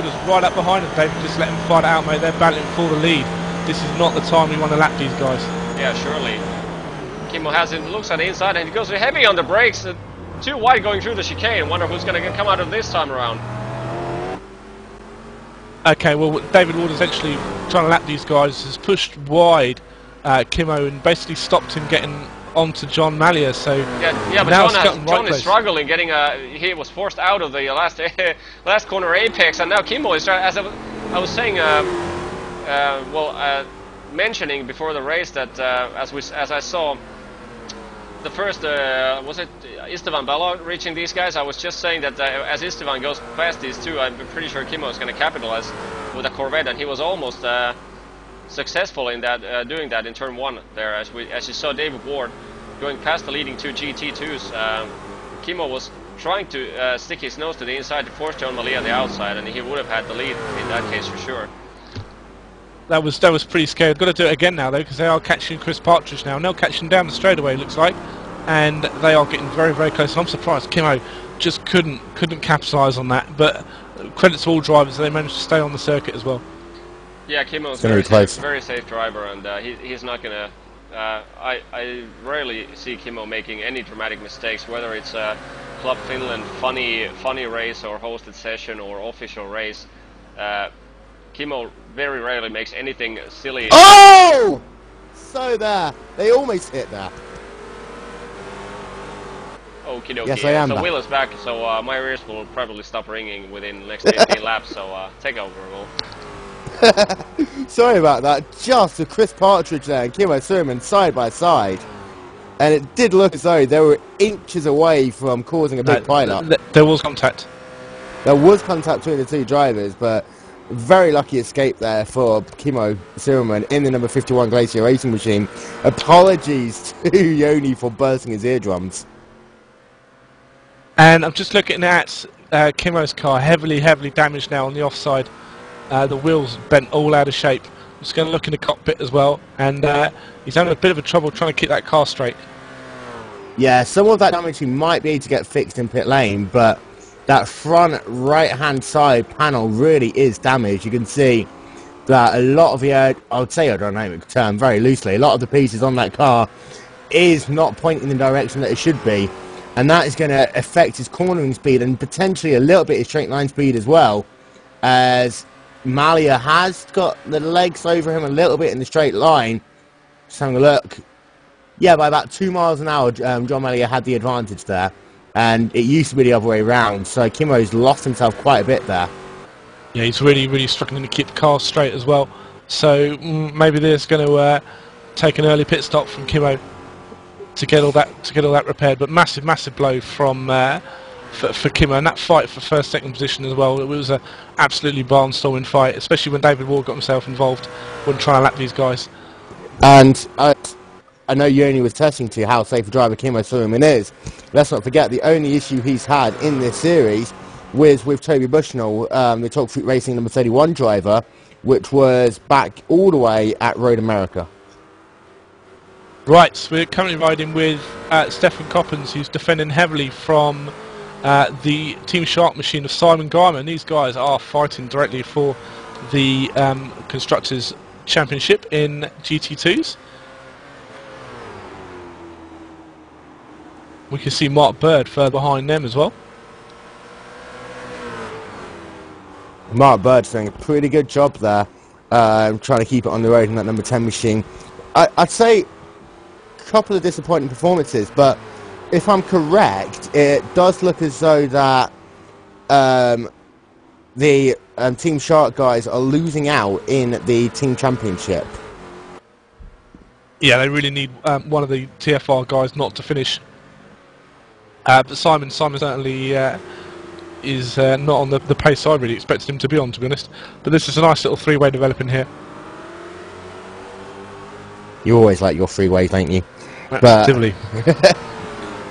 is right up behind him. David, just let him fight it out, mate. They're battling for the lead. This is not the time we want to lap these guys. Yeah, surely. Kimmo has it, looks at the inside, and he goes heavy on the brakes. Too wide going through the chicane. Wonder who's going to come out of this time around. Okay, well, David Ward is actually trying to lap these guys. Has pushed wide Kimmo and basically stopped him getting onto John Mallia. So yeah, but John is struggling, getting he was forced out of the last corner apex, and now Kimmo is, as I was saying, mentioning before the race that as I saw the first was it Esteban Bello reaching these guys, I was just saying that as Esteban goes past these two, I'm pretty sure Kimmo is going to capitalize with a Corvette, and he was almost successful in that, doing that in turn 1 there, as you saw David Ward going past the leading 2 GT2s. Kimmo was trying to stick his nose to the inside to force John Mallia on the outside, and he would have had the lead in that case for sure. That was pretty scary. Got to do it again now though, because they are catching Chris Partridge now. Now catching down the straightaway, looks like, and they are getting very close. And I'm surprised Kimmo just couldn't capitalise on that. But credit to all drivers, they managed to stay on the circuit as well. Yeah, Kimmo's very safe driver, and he's not gonna. I rarely see Kimmo making any dramatic mistakes, whether it's a Club Finland funny race or hosted session or official race. Kimmo very rarely makes anything silly. Oh! So there. They almost hit that. Okie dokie. Yes, I am. So Will is back, so my ears will probably stop ringing within the next 15 laps, so take over, Will. Sorry about that. Just a Chris Partridge there and Kimmo Suhonen side by side. And it did look as though they were inches away from causing a big pile-up. There was contact. There was contact between the two drivers, but very lucky escape there for Kimmo Suhonen in the number 51 Glacier Racing Machine. Apologies to Yoni for bursting his eardrums. And I'm just looking at Kimmo's car, heavily damaged now on the offside. The wheels bent all out of shape. I'm just going to look in the cockpit as well, and he's having a bit of a trouble trying to keep that car straight. Yeah, some of that damage he might be able to get fixed in pit lane, but that front right-hand side panel really is damaged. You can see that a lot of the, I would say aerodynamic term very loosely, a lot of the pieces on that car is not pointing in the direction that it should be, and that is going to affect his cornering speed and potentially a little bit his straight line speed as well, as Mallia has got the legs over him a little bit in the straight line. Just having a look. Yeah, by about 2 miles an hour, John Mallia had the advantage there. And it used to be the other way around. So Kimmo's lost himself quite a bit there. Yeah, he's really struggling to keep the car straight as well. So maybe there's going to take an early pit stop from Kimmo to get all that repaired. But massive blow from for Kimmo, and that fight for first, second position as well. It was an absolutely barnstorming fight, especially when David Ward got himself involved when trying to lap these guys. And I know Yoni was testing to how safe a driver Kimmo Suhonen is. Let's not forget the only issue he's had in this series was with Toby Bushnell, the Talk Fruit Racing number 31 driver, which was back all the way at Road America. Right, so we're currently riding with Stefan Coppens, who's defending heavily from the Team Shark machine of Simon Guyman. These guys are fighting directly for the Constructors' Championship in GT2s. We can see Mark Bird further behind them as well. Mark Bird's doing a pretty good job there, trying to keep it on the road in that number 10 machine. I'd say a couple of disappointing performances, but if I'm correct, it does look as though that the Team Shark guys are losing out in the team championship. Yeah, they really need one of the TFR guys not to finish. But Simon certainly is not on the pace I really expected him to be on, to be honest. But this is a nice little three-way developing here. You always like your freeways, don't you? Actively.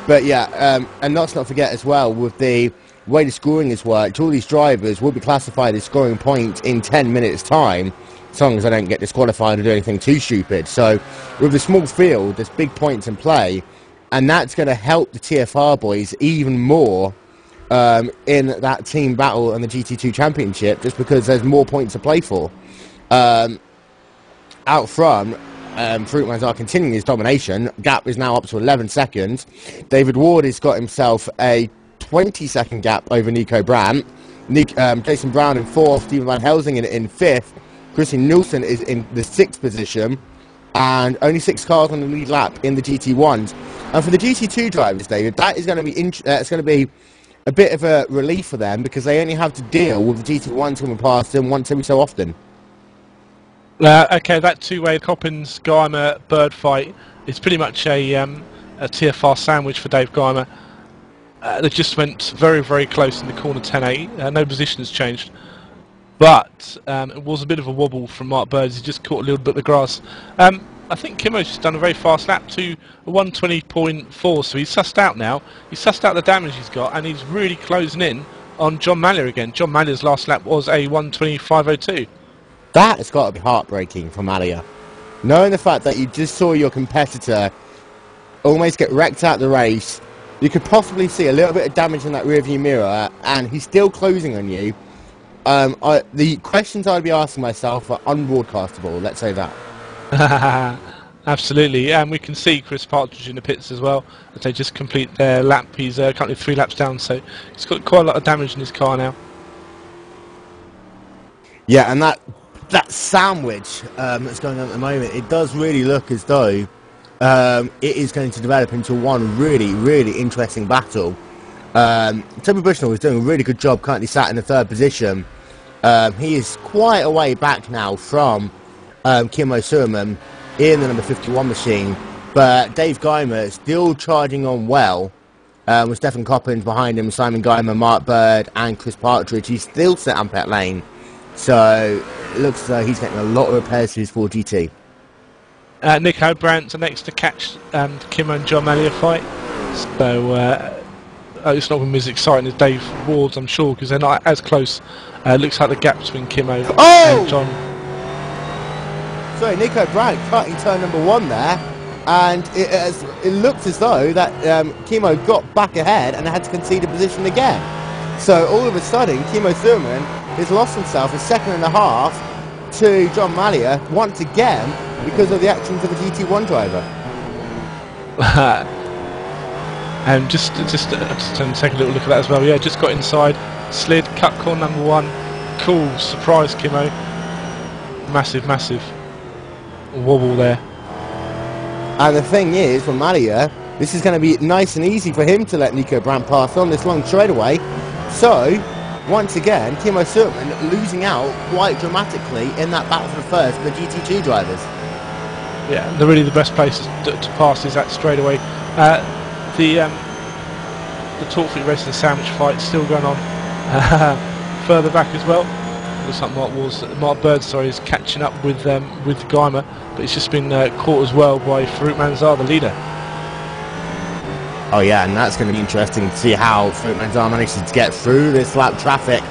But yeah, and let's not forget as well, with the way the scoring has worked, all these drivers will be classified as scoring points in 10 minutes time, as long as I don't get disqualified or do anything too stupid. So with a small field, there's big points in play, and that's going to help the TFR boys even more in that team battle and the GT2 Championship, just because there's more points to play for. Out front, Fruitman's are continuing his domination. Gap is now up to 11 seconds. David Ward has got himself a 20-second gap over Nico Brandt. Jason Brown in 4th, Stephen Van Helsing in 5th. Christian Nielsen is in the 6th position. And only 6 cars on the lead lap in the GT1s. And for the GT2 drivers, David, that is going to be it's going to be a bit of a relief for them, because they only have to deal with the GT1s coming past them once every so often. Okay, that two-way Coppens-Guymer Bird fight is pretty much a TFR sandwich for Dave Guymer. They just went very, very close in the corner 10A. No position has changed. But it was a bit of a wobble from Mark Bird. He just caught a little bit of the grass. I think Kimmo's just done a very fast lap to 120.4, so he's sussed out now. He's sussed out the damage he's got, and he's really closing in on John Mallier again. John Mallier's last lap was a 125.02. That has got to be heartbreaking for Mallier. Knowing the fact that you just saw your competitor almost get wrecked out the race, you could possibly see a little bit of damage in that rearview mirror, and he's still closing on you. The questions I'd be asking myself are unbroadcastable, let's say that. Absolutely, and we can see Chris Partridge in the pits as well as they just complete their lap. He's currently 3 laps down, so he's got quite a lot of damage in his car now. Yeah, and that sandwich that's going on at the moment, it does really look as though it is going to develop into one really, really interesting battle. Toby Bushnell is doing a really good job, currently sat in the 3rd position. He is quite a way back now from Kimmo Suerman in the number 51 machine, but Dave Guymer still charging on well, with Stefan Coppens behind him, Simon Guymer, Mark Bird and Chris Partridge. He's still set on pit lane, so it looks as though he's getting a lot of repairs to his 4GT. Nico Brandt's next to catch Kimmo and John Mallier fight, so it's not going to be as exciting as Dave Ward's, I'm sure, because they're not as close. Looks like the gap between Kimmo and John. Sorry, Nico Brandt cutting turn number 1 there, and it looks as though that Kimmo got back ahead and had to concede a position again. So all of a sudden, Kimmo Thurman has lost himself a second and a half to John Mallier once again because of the actions of a GT1 driver. And just take a little look at that as well. Yeah, just got inside, slid, cut corner number 1. Cool, surprise Kimmo. Massive wobble there. And the thing is, for Mallier, this is going to be nice and easy for him to let Nico Brandt pass on this long straightaway. So, once again, Kimmo Suerman losing out quite dramatically in that battle for first for the GT2 drivers. Yeah, really the best place to pass is that straightaway. The Torquay Racing Sandwich fight still going on further back as well. Looks like Mark Bird, is catching up with Guymer, but it's just been caught as well by Farouk Manzar, the leader. Oh yeah, and that's going to be interesting to see how Farouk Manzar manages to get through this lap traffic,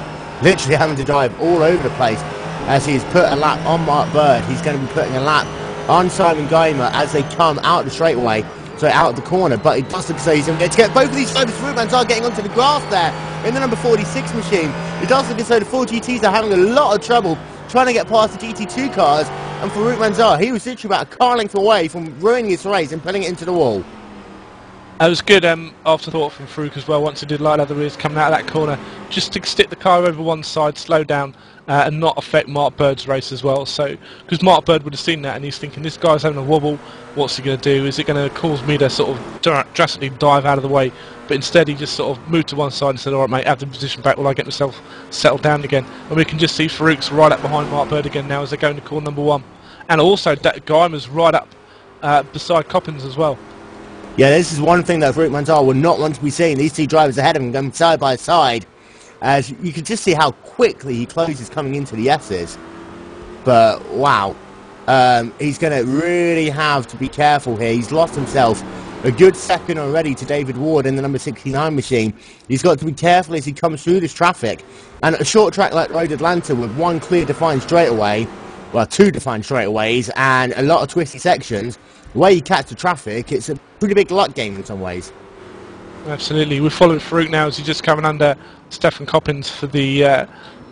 literally having to drive all over the place as he's put a lap on Mark Bird. He's going to be putting a lap on Simon Geimer as they come out the straightaway, so out of the corner. But it does look as though he's going to get both of these drivers. Rootmans are getting onto the grass there in the number 46 machine. It does look as though the 4 GTs are having a lot of trouble trying to get past the GT2 cars. And for Rootmans, he was literally about a car length away from ruining his race and putting it into the wall. It was good afterthought from Farouk as well, once he did light out the rears coming out of that corner, just to stick the car over one side, slow down, and not affect Mark Bird's race as well. So, because Mark Bird would have seen that and he's thinking, this guy's having a wobble, what's he going to do? Is it going to cause me to sort of drastically dive out of the way? But instead he just sort of moved to one side and said, alright mate, have the position back while I get myself settled down again. And we can just see Farouk's right up behind Mark Bird again now as they go into corner number 1. And also Guymer's right up beside Coppins as well. Yeah, this is one thing that Rootmans will not want to be seeing. These two drivers ahead of him going side by side, as you can just see how quickly he closes coming into the S's. But wow, he's going to really have to be careful here. He's lost himself a good second already to David Ward in the number 69 machine. He's got to be careful as he comes through this traffic. And a short track like Road Atlanta with one clear defined straightaway, well, 2 defined straightaways and a lot of twisty sections, the way you catch the traffic, it's a pretty big luck game in some ways. Absolutely. We're following Farouk now as he's just coming under Stefan Coppins for the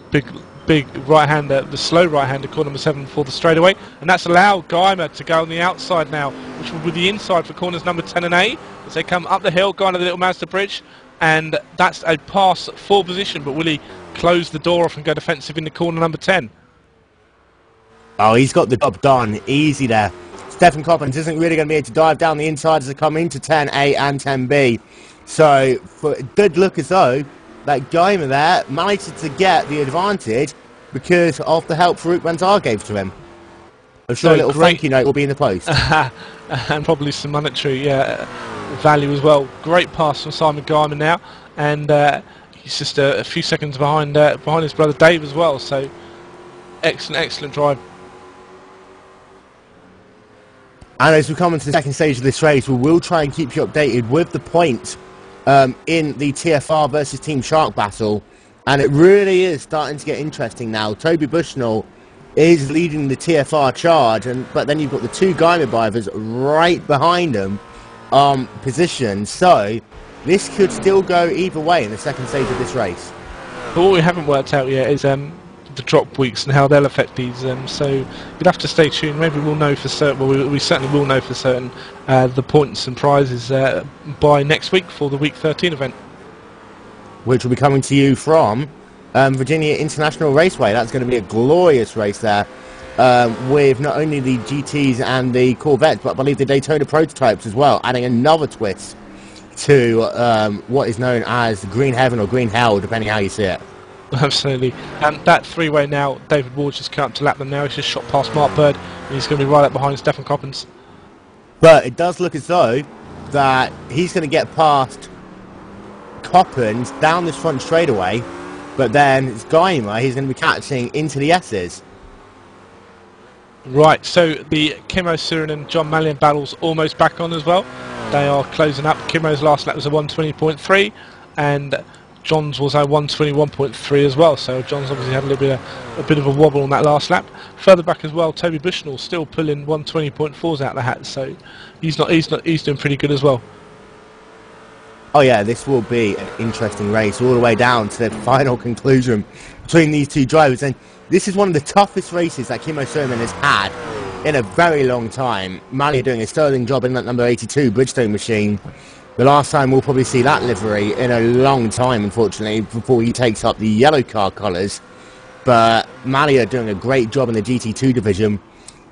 big right-hander, the slow right-hander, corner number 7 for the straightaway. And that's allowed Guymer to go on the outside now, which will be the inside for corners number 10 and 8 as they come up the hill, go under the little Mazda bridge. And that's a pass for position, but will he close the door off and go defensive into corner number 10? Oh, he's got the job done. Easy there. Stefan Coppins isn't really going to be able to dive down the inside as they come into 10A and 10B. So, it did look as though that Guymer there managed to get the advantage because of the help Farouk Banzar gave to him. I'm sure a little thank you note will be in the post. And probably some monetary value as well. Great pass from Simon Guymer now. And he's just a few seconds behind his brother Dave as well. So, excellent drive. And as we come into the second stage of this race, we will try and keep you updated with the points in the TFR versus Team Shark battle. And it really is starting to get interesting now. Toby Bushnell is leading the TFR charge, but then you've got the 2 Guymer drivers right behind them positioned. So this could still go either way in the second stage of this race. But what we haven't worked out yet is the drop weeks and how they'll affect these, so you'll have to stay tuned. Maybe we'll know for certain, well, we certainly will know for certain the points and prizes by next week for the week 13 event, which will be coming to you from Virginia International Raceway. That's going to be a glorious race there with not only the GTs and the Corvettes, but I believe the Daytona prototypes as well, adding another twist to what is known as Green Heaven or Green Hell, depending how you see it. Absolutely. And that 3-way now, David Ward's just come up to lap them now. He's just shot past Mark Bird and he's going to be right up behind Stefan Coppins. But it does look as though that he's going to get past Coppins down this front straightaway, but then it's Guymer he's going to be catching into the S's. Right, so the Kimmo Surin John Mallion battle's almost back on as well. They are closing up. Kimmo's last lap was a 120.3 and John's was a 121.3 as well, so John's obviously had a bit of a wobble on that last lap. Further back as well, Toby Bushnell still pulling 120.4s out of the hat, so he's doing pretty good as well. Oh yeah, this will be an interesting race all the way down to the final conclusion between these two drivers, and this is one of the toughest races that Kimmo Surin has had in a very long time. Mallion doing a sterling job in that number 82 Bridgestone machine. The last time we'll probably see that livery in a long time, unfortunately, before he takes up the yellow car colours. But Mallion doing a great job in the GT2 division.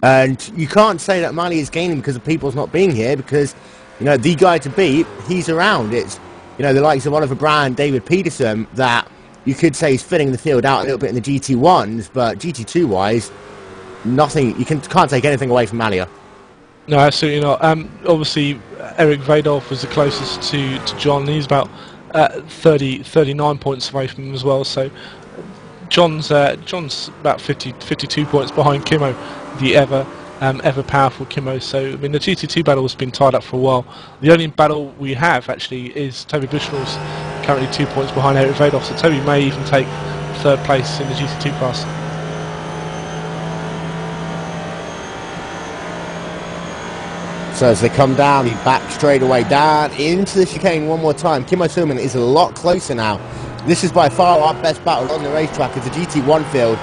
And you can't say that Mallion is gaining because of people's not being here, because, you know, the guy to beat, he's around. It's, you know, the likes of Oliver Brand, David Peterson, that you could say is filling the field out a little bit in the GT1s, but GT2-wise, nothing, you can't take anything away from Mallion. No, absolutely not. Obviously, Eric Vadolf was the closest to John. He's about 39 points away from him as well. So John's about 52 points behind Kimmo, the ever powerful Kimmo. So I mean, the GT2 battle has been tied up for a while. The only battle we have actually is Toby Bushnell's currently 2 points behind Eric Vadolf. So Toby may even take 3rd place in the GT2 class. So as they come down, he backs straight away down into the chicane one more time. Kimmo Suman is a lot closer now. This is by far our best battle on the racetrack as the GT1 field.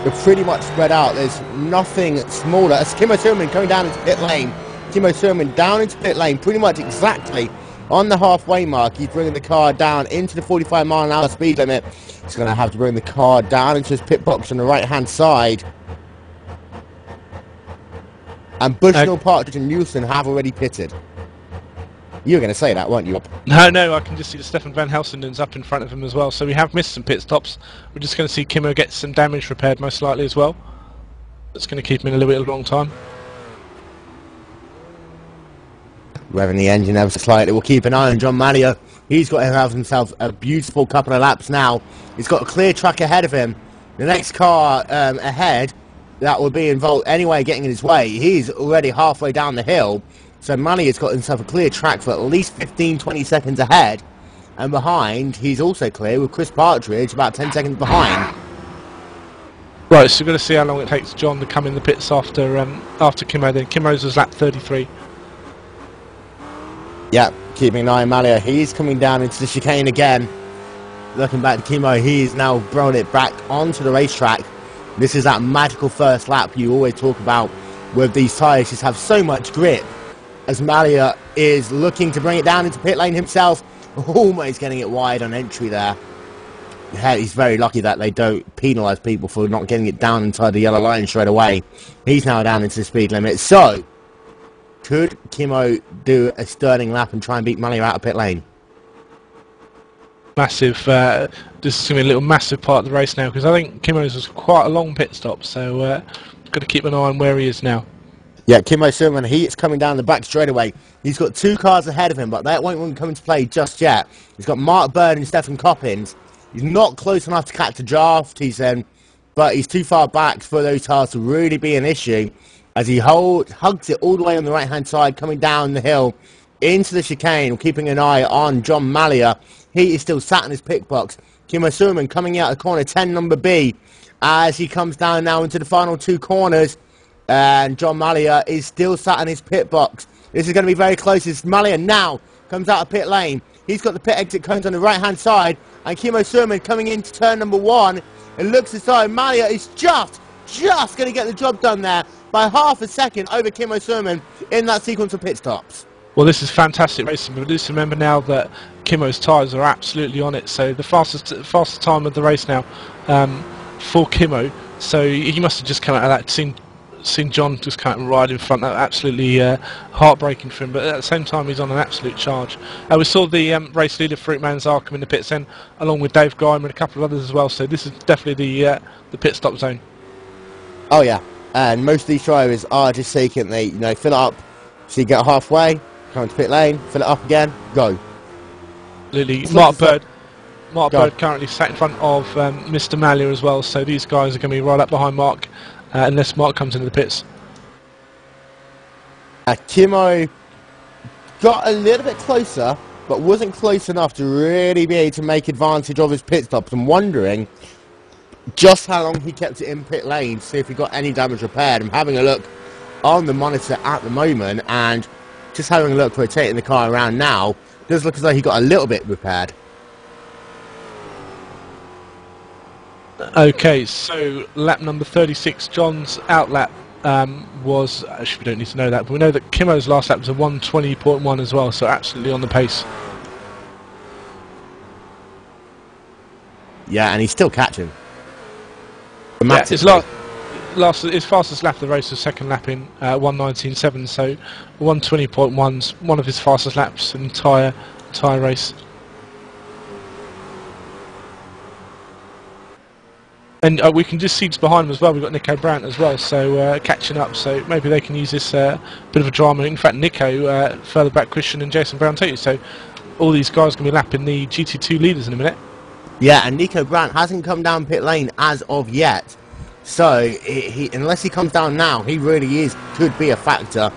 We're pretty much spread out. There's nothing smaller. As Kimmo Suman coming down into pit lane. Kimmo Suman down into pit lane pretty much exactly on the halfway mark. He's bringing the car down into the 45-mile-an-hour speed limit. He's going to have to bring the car down into his pit box on the right-hand side. And Bushnell, Partridge and Nielsen have already pitted. You were going to say that, weren't you? No, I can just see that Stefan Van Helsenden's up in front of him as well, so we have missed some pit stops. We're just going to see Kimmo get some damage repaired most likely as well. That's going to keep him in a little bit of a long time. Revving the engine ever so slightly. We'll keep an eye on John Malia. He's got himself a beautiful couple of laps now. He's got a clear track ahead of him. The next car ahead that will be involved anyway getting in his way, he's already halfway down the hill. So Malia's got himself a clear track for at least 15-20 seconds ahead. And behind, he's also clear with Chris Partridge about 10 seconds behind. Right, so we're going to see how long it takes John to come in the pits after Kimmo then. Kimmo's was lap 33. Yeah, keeping an eye on Malia. He's coming down into the chicane again. Looking back to Kimmo, he's now brought it back onto the racetrack. This is that magical first lap you always talk about with these tyres. Just have so much grip. As Malia is looking to bring it down into pit lane himself, almost getting it wide on entry there. Yeah, he's very lucky that they don't penalise people for not getting it down inside the yellow line straight away. He's now down into the speed limit. So, could Kimmo do a sterling lap and try and beat Malia out of pit lane? Massive, this is going to be a little massive part of the race now, because I think Kimmo's was quite a long pit stop, so got to keep an eye on where he is now. Yeah, Kimmo Suman, he is coming down the back straightaway. He's got two cars ahead of him, but that won't come into play just yet. He's got Mark Bird and Stefan Coppins. He's not close enough to catch the draft, but he's too far back for those cars to really be an issue, as he hugs it all the way on the right-hand side, coming down the hill into the chicane, keeping an eye on John Malia. He is still sat in his pit box. Kimmo Suman coming out of corner 10, number B, as he comes down now into the final two corners. And John Malia is still sat in his pit box. This is going to be very close as Malia now comes out of pit lane. He's got the pit exit cones on the right-hand side. And Kimmo Suman coming into turn number 1. It looks as though Malia is just going to get the job done there by half a second over Kimmo Suman in that sequence of pit stops. Well, this is fantastic racing, but just remember now that Kimmo's tyres are absolutely on it. So the fastest time of the race now for Kimmo. So he must have just come out of that, seen John just kind of ride in front. That absolutely heartbreaking for him, but at the same time he's on an absolute charge. We saw the race leader Fruitman Zar come in the pits then, along with Dave Guyman and a couple of others as well, so this is definitely the pit stop zone. Oh yeah, and most of these drivers are just taking, they fill it up, so you get halfway, come to pit lane, fill it up again, go. Lily, Mark Bird currently sat in front of Mr. Malia as well, so these guys are going to be right up behind Mark. Unless Mark comes into the pits. Kimmo got a little bit closer, but wasn't close enough to really be able to make advantage of his pit stops. I'm wondering just how long he kept it in pit lane to see if he got any damage repaired. I'm having a look on the monitor at the moment, and just having a look, rotating the car around now, does look as though he got a little bit repaired. Okay, so lap number 36, John's out lap was, actually we don't need to know that, but we know that Kimmo's last lap was a 1:20.1 as well, so absolutely on the pace. Yeah, and he's still catching. Yeah, his fastest lap of the race was second lap in 1:19.7, so 1:20.1's one of his fastest laps in the entire race. And we can just see just behind him as well, we've got Nico Brandt as well, so catching up, so maybe they can use this bit of a drama. In fact, Nico, further back Christian and Jason Brown too, so all these guys are going to be lapping the GT2 leaders in a minute. Yeah, and Nico Brandt hasn't come down pit lane as of yet, so unless he comes down now, he really could be a factor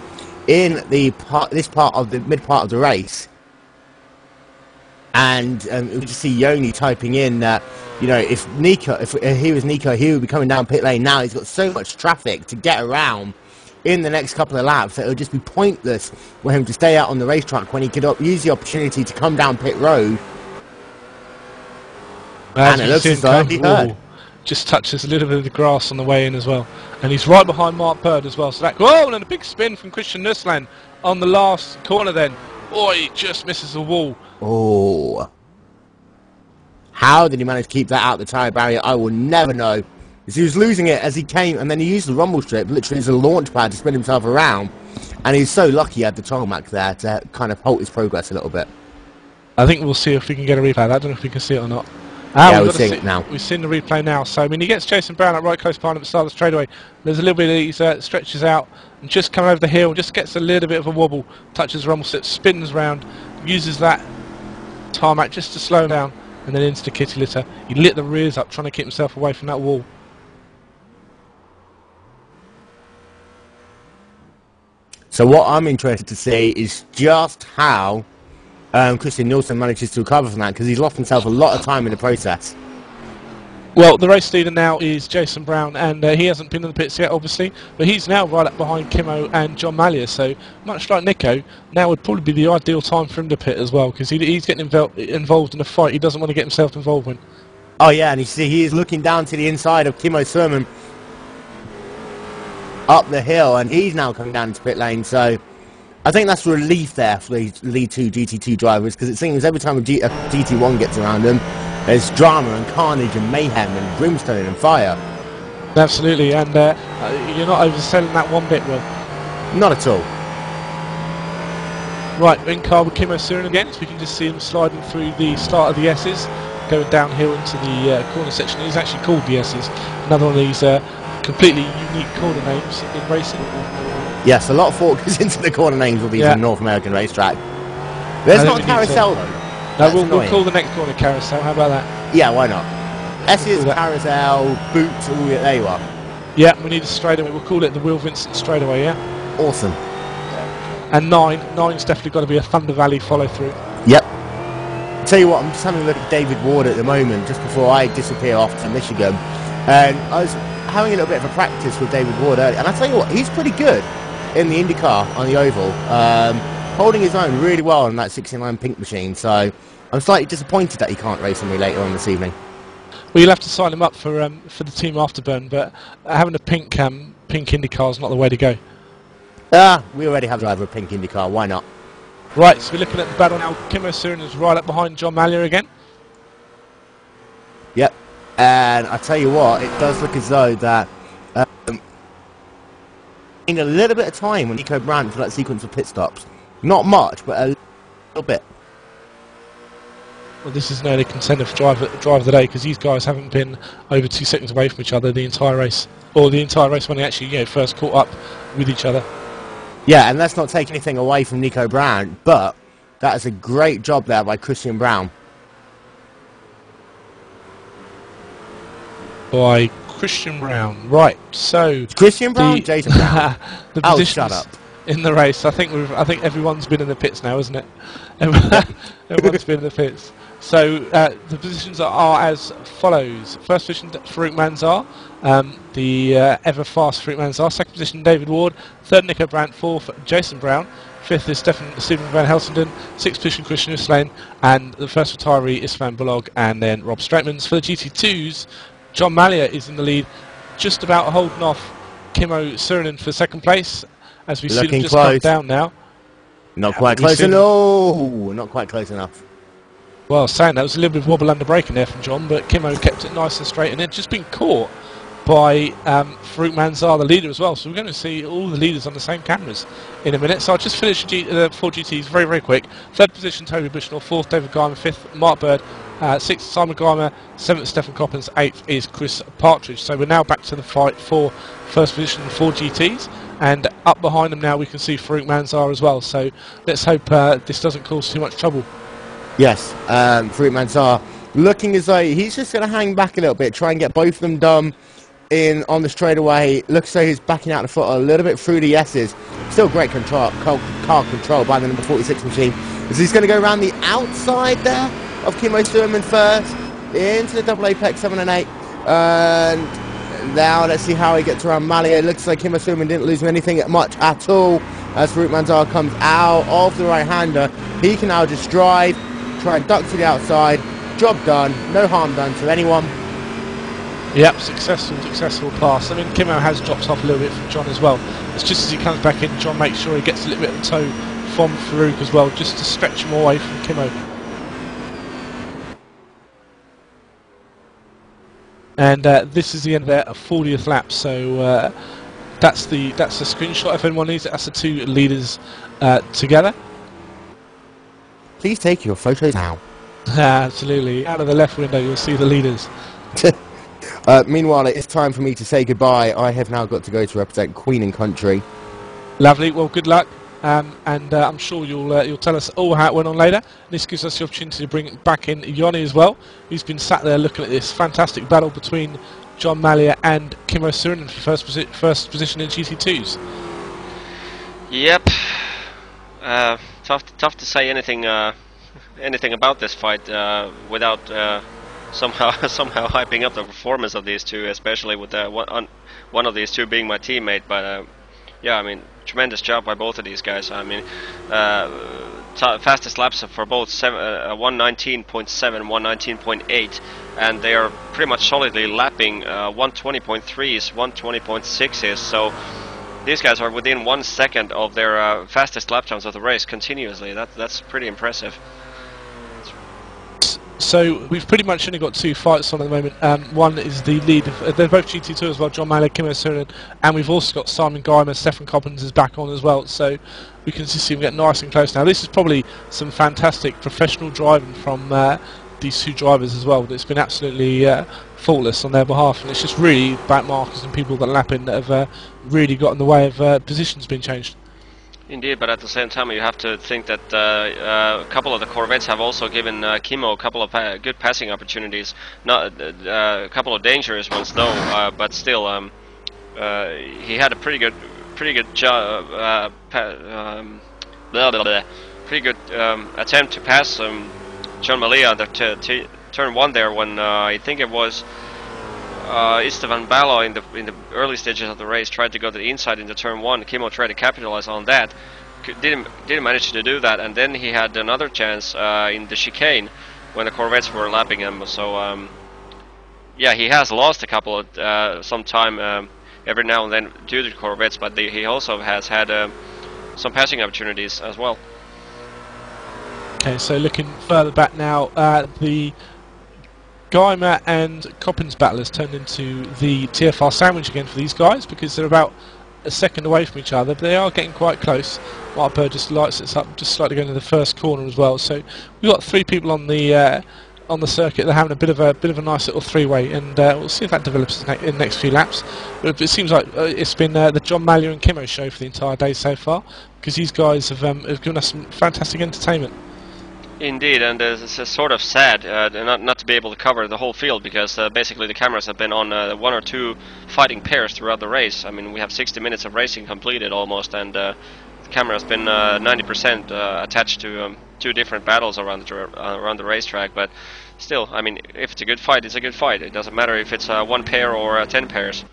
in this part of the mid part of the race. And we just see Yoni typing in that, if he was Nico, he would be coming down pit lane now. He's got so much traffic to get around in the next couple of laps that it would just be pointless for him to stay out on the racetrack when he could use the opportunity to come down pit road. And it looks as though he heard. Just touches a little bit of the grass on the way in as well. And he's right behind Mark Bird as well. So that, oh, and a big spin from Christian Nussland on the last corner then. Oh, he just misses the wall. Oh. How did he manage to keep that out the tyre barrier? I will never know. Because he was losing it as he came, and then he used the rumble strip literally as a launch pad to spin himself around. And he's so lucky he had the tarmac there to kind of halt his progress a little bit. I think we'll see if we can get a replay. I don't know if we can see it or not. Yeah, we're seeing it now. We've seen the replay now. So, I mean, he gets Jason Brown up right close behind him at the start of the straightaway. There's a little bit of these stretches out and just coming over the hill, just gets a little bit of a wobble, touches the rumble strip, spins round, uses that tarmac just to slow him down, and then into the kitty litter. He lit the rears up trying to keep himself away from that wall. So what I'm interested to see is just how Christian Nielsen manages to recover from that, because he's lost himself a lot of time in the process. Well, the race leader now is Jason Brown, and he hasn't been in the pits yet, obviously, but he's now right up behind Kimmo and John Mallier, so much like Nico, now would probably be the ideal time for him to pit as well, because he's getting involved in a fight he doesn't want to get himself involved in. Oh yeah, and you see he is looking down to the inside of Kimmo Sermon up the hill, and he's now coming down into pit lane, so I think that's relief there for the lead 2 GT2 drivers, because it seems every time a GT1 gets around them, there's drama and carnage and mayhem and brimstone and fire. Absolutely, and you're not overselling that one bit, Will. Not at all. Right, in car with Kimmo Surin again, so we can just see him sliding through the start of the S's, going downhill into the corner section. He's actually called the S's, another one of these completely unique corner names in racing. Yes, a lot of thought goes into the corner names of these on North American racetrack. There's not a carousel though. No, we'll call the next corner carousel. How about that? Yeah, why not? S's, carousel, boots, all there you are. Yeah, we need a straightaway. We'll call it the Will Vincent straightaway. Yeah. Awesome. And nine's definitely got to be a Thunder Valley follow through. Yep. Tell you what, I'm just having a look at David Ward at the moment, just before I disappear off to Michigan, and I was having a little bit of a practice with David Ward earlier, and I tell you what, he's pretty good in the IndyCar on the oval, holding his own really well on that 69 pink machine, so I'm slightly disappointed that he can't race with me later on this evening. Well, you'll have to sign him up for the team afterburn, but having a pink IndyCar is not the way to go. We already have a driver of pink IndyCar, why not? Right, so we're looking at the battle now. Kimmo Surin is right up behind John Mallier again. Yep, and I tell you what, it does look as though that in a little bit of time when Nico Brandt for that sequence of pit stops. Not much, but a little bit. Well, this is an early contender for driver of the day, because these guys haven't been over 2 seconds away from each other the entire race, or the entire race when they actually first caught up with each other. Yeah, and let's not take anything away from Nico Brown, but that is a great job there by Christian Brown. By Christian Brown, right? So Christian Brown, Jason Brown. The Oh, positions shut up. in the race. I think everyone's been in the pits now, isn't it? Everyone's been in the pits. So the positions are as follows: first position, Farouk Manzar, the ever fast Farouk Manzar. Second position, David Ward. Third, Nico Brandt. Fourth, Jason Brown. Fifth is Stephen Van Helsenden. Sixth position, Christian Uslane. And the first retiree, Isfan Bulog, and then Rob Straitmans. For the GT2s, John Mallier is in the lead, just about holding off Kimmo Surin for second place, as we see him just come down now. Not quite close enough. No, not quite close enough. Well, saying that was a little bit of wobble under braking there from John, but Kimmo kept it nice and straight, and it just been caught by Farouk Manzar, the leader, as well. So we're going to see all the leaders on the same cameras in a minute. So I'll just finish the 4 GTs very, very quick. Third position, Toby Bushnell. Fourth, David Guymer. Fifth, Mark Bird. Sixth, Simon Guymer. Seventh, Stephen Coppens. Eighth is Chris Partridge. So we're now back to the fight for first position 4 GTs. And up behind them now we can see Farouk Manzar as well. So let's hope this doesn't cause too much trouble. Yes, Farouk Manzar looking as though he's just going to hang back a little bit, try and get both of them done in on the straightaway. Looks as though he's backing out the foot a little bit through the S's. Still great car control by the number 46 machine. As he's going to go around the outside there of Kimmo Surin first, into the double apex 7 and 8. And now. Let's see how he gets around Malia. It looks like Kim Asuman didn't lose anything much at all as Farouk Manzar comes out of the right-hander. He can now just drive, try and duck to the outside. Job done, no harm done to anyone. Yep, successful pass. I mean, Kimmo has dropped off a little bit from John as well. It's just as he comes back in, John makes sure he gets a little bit of a toe from Farouk as well, just to stretch him away from Kimmo. And this is the end of their 40th lap, so that's the screenshot if anyone needs it. That's the two leaders together. Please take your photos now. Absolutely. Out of the left window you'll see the leaders. Meanwhile, it's time for me to say goodbye. I have now got to go to represent Queen and Country. Lovely. Well, good luck. And I'm sure you'll tell us all how it went on later. This gives us the opportunity to bring back in Yoni as well, who's been sat there looking at this fantastic battle between John Malia and Kimmo Surin for first position in GT2s. Yep. Tough to say anything about this fight without somehow hyping up the performance of these two, especially with one of these two being my teammate. But yeah, I mean, tremendous job by both of these guys. I mean, fastest laps for both 119.7, 119.8, and they are pretty much solidly lapping 120.3s, 120.6s. So these guys are within 1 second of their fastest lap times of the race continuously. That's pretty impressive. So we've pretty much only got two fights on at the moment. One is the lead. They're both GT2 as well, John Malia, Kimmo Surin, and we've also got Simon Guyman, Stefan Coppens is back on as well. So we can see them get nice and close now. This is probably some fantastic professional driving from these two drivers as well. It's been absolutely faultless on their behalf, and it's just really back markers and people that lap in that have really got in the way of positions being changed. Indeed, but at the same time you have to think that a couple of the Corvettes have also given Kimmo a couple of good passing opportunities. Not a couple of dangerous ones though, but still he had a pretty good job, pretty good attempt to pass John Malia on the turn one there when I think it was Istvan Balo in the early stages of the race tried to go to the inside into turn one. Kimmo tried to capitalize on that, didn't manage to do that, and then he had another chance in the chicane when the Corvettes were lapping him. So yeah, he has lost a couple of some time every now and then due to the Corvettes, but he also has had some passing opportunities as well. Okay, so looking further back now, the Guymer and Coppens battle has turned into the TFR sandwich again for these guys because they're about a second away from each other, but they are getting quite close. Mark Bird just lights us up, just slightly going to the first corner as well. So we've got three people on the circuit. They're having a bit of a nice little three-way, and we'll see if that develops in the next few laps. But it seems like it's been the John Malia and Kimmo show for the entire day so far, because these guys have given us some fantastic entertainment. Indeed, and it's sort of sad not to be able to cover the whole field because basically the cameras have been on one or two fighting pairs throughout the race. I mean, we have 60 minutes of racing completed almost, and the camera has been 90% attached to two different battles around the racetrack. But still, I mean, if it's a good fight, it's a good fight. It doesn't matter if it's one pair or 10 pairs.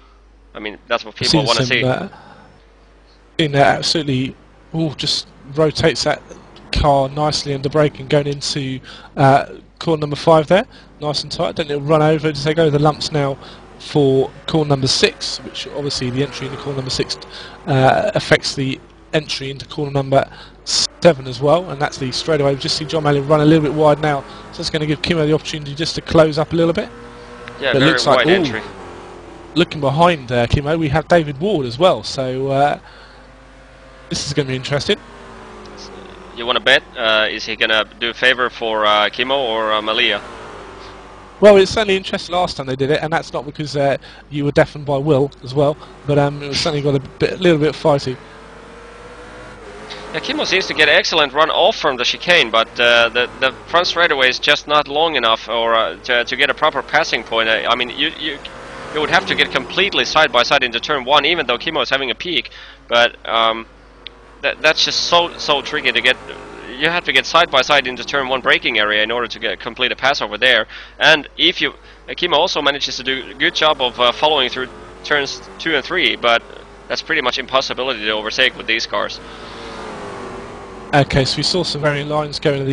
I mean, that's what people want to see. Absolutely, just rotates that car nicely under brake and going into corner number 5 there, nice and tight. Then it'll run over as they go the lumps now for corner number 6, which obviously the entry into corner number 6 affects the entry into corner number 7 as well, and that's the straightaway. We just see John Malia run a little bit wide now, so it's going to give Kimmo the opportunity just to close up a little bit. Yeah, but very it looks wide like, entry. Looking behind Kimmo, we have David Ward as well, so this is going to be interesting. You want to bet? Is he going to do a favor for Kimmo or Malia? Well, it's certainly interesting last time they did it, and that's not because you were deafened by Will as well, but it was certainly got a little bit fighty. Yeah, Kimmo seems to get an excellent run off from the chicane, but the front straightaway is just not long enough or to get a proper passing point. I mean, you would have to get completely side by side into turn 1, even though Kimmo is having a peak, but that's just so tricky to get you have to get side by side into turn 1 braking area in order to complete a pass over there. And if you, Kimo also manages to do a good job of following through turns 2 and 3, but that's pretty much impossibility to overtake with these cars. Okay, so we saw some variant lines going into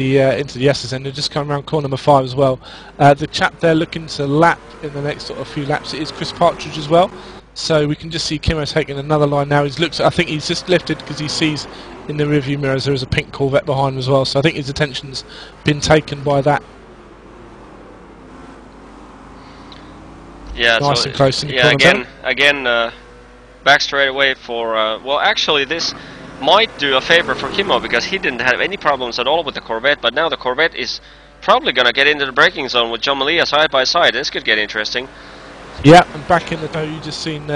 the S's, and they're just coming around corner number 5 as well. The chap there looking to lap in the next sort of few laps, it is Chris Partridge as well. So we can just see Kimo taking another line now. I think he's just lifted because he sees in the rearview mirrors there is a pink Corvette behind him as well. So I think his attention's been taken by that. Yeah, nice so, and close in the yeah, corner. again, back straight away for. Well, actually, this might do a favor for Kimo because he didn't have any problems at all with the Corvette, but now the Corvette is probably going to get into the braking zone with John Malia side by side. This could get interesting. Yeah, and back in the dough, you just seen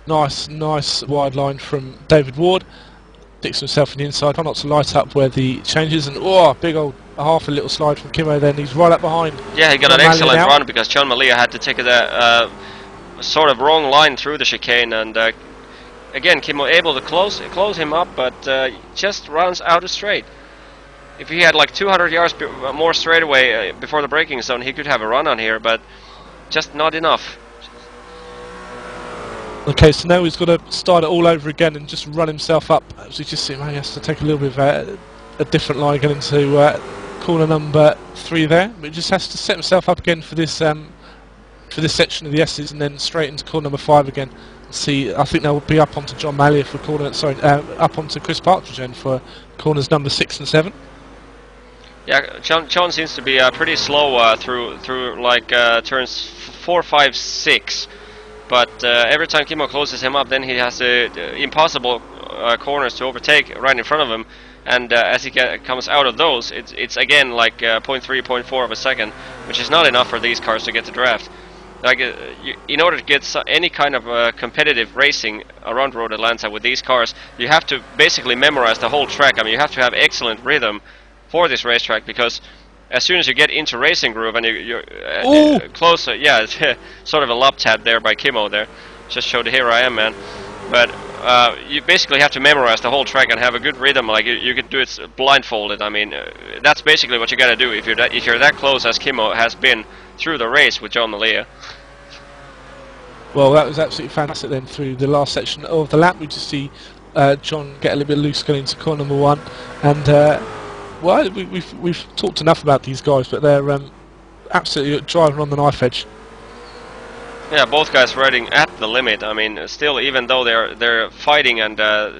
nice wide line from David Ward. Sticks himself in the inside, try not to light up where the changes, and big old half a little slide from Kimo. Then he's right up behind. Yeah, he got an excellent run because John Malia had to take a sort of wrong line through the chicane, and again Kimo able to close him up, but just runs out of straight. If he had like 200 yards more straightaway before the braking zone, he could have a run on here, but just not enough. Okay, so now he's got to start it all over again and just run himself up. As we just see him, he has to take a little bit of a different line going into corner number 3 there. But he just has to set himself up again for this section of the S's, and then straight into corner number 5 again. See, I think they'll be up onto John Mallier for corner. Up onto Chris Partridge then for corners number 6 and 7. Yeah, John seems to be pretty slow through like turns 4, 5, 6. But every time Kimo closes him up, then he has impossible corners to overtake right in front of him. And as he comes out of those, it's again like 0.3, 0.4 of a second, which is not enough for these cars to get to draft. Like, in order to get any kind of competitive racing around Road Atlanta with these cars, you have to basically memorize the whole track. I mean, you have to have excellent rhythm for this racetrack, because as soon as you get into racing groove and you're closer, yeah, it's sort of a lap tap there by Kimo there. Just showed here I am, man. But you basically have to memorize the whole track and have a good rhythm. Like you could do it blindfolded. I mean, that's basically what you got to do if you're that close as Kimo has been through the race with John Malia. Well, that was absolutely fantastic. Then through the last section of the lap, we just see John get a little bit loose going into corner number 1, and. Well, we've talked enough about these guys, but they're absolutely driving on the knife edge. Yeah, both guys riding at the limit. I mean, still, even though they're fighting and a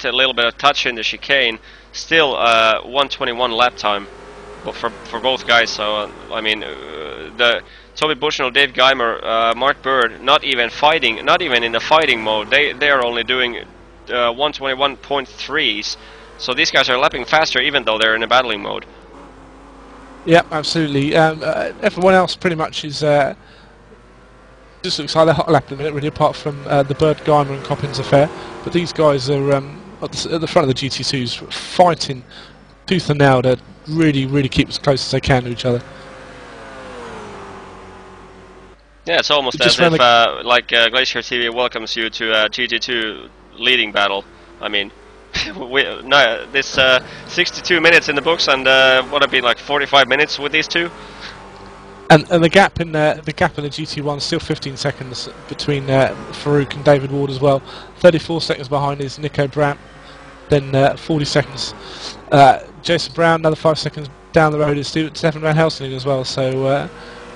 little bit of touch in the chicane, still 1:21 lap time for both guys. So I mean, the Toby Bushnell, Dave Geimer, Mark Bird, not even in the fighting mode. They are only doing 1:21.3s. So these guys are lapping faster even though they're in a battling mode. Yeah, absolutely. Everyone else pretty much is just looks like they're hot lapping a minute, really, apart from the Bird, Geimer and Coppins affair. But these guys are at the front of the GT2s fighting tooth and nail to really keep as close as they can to each other. Yeah, it's almost as if like Glacier TV welcomes you to a GT2 leading battle. I mean, this 62 minutes in the books, and what have been like 45 minutes with these two. And the gap in the GT1 is still 15 seconds between Farouk and David Ward as well. 34 seconds behind is Nico Brown. Then 40 seconds. Jason Brown, another 5 seconds down the road is Stefan Van Helsing as well. So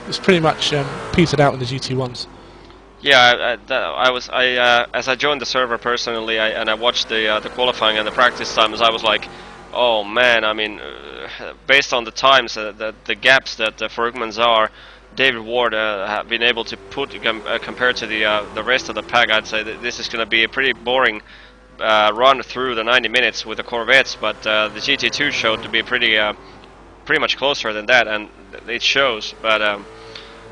it's pretty much petered out in the GT1s. Yeah, as I joined the server personally, and I watched the qualifying and the practice times, I was like, oh man, I mean, based on the times, the gaps that the Faroukmans are, David Ward have been able to put compared to the rest of the pack, I'd say that this is going to be a pretty boring run through the 90 minutes with the Corvettes, but the GT2 showed to be pretty much closer than that, and it shows. But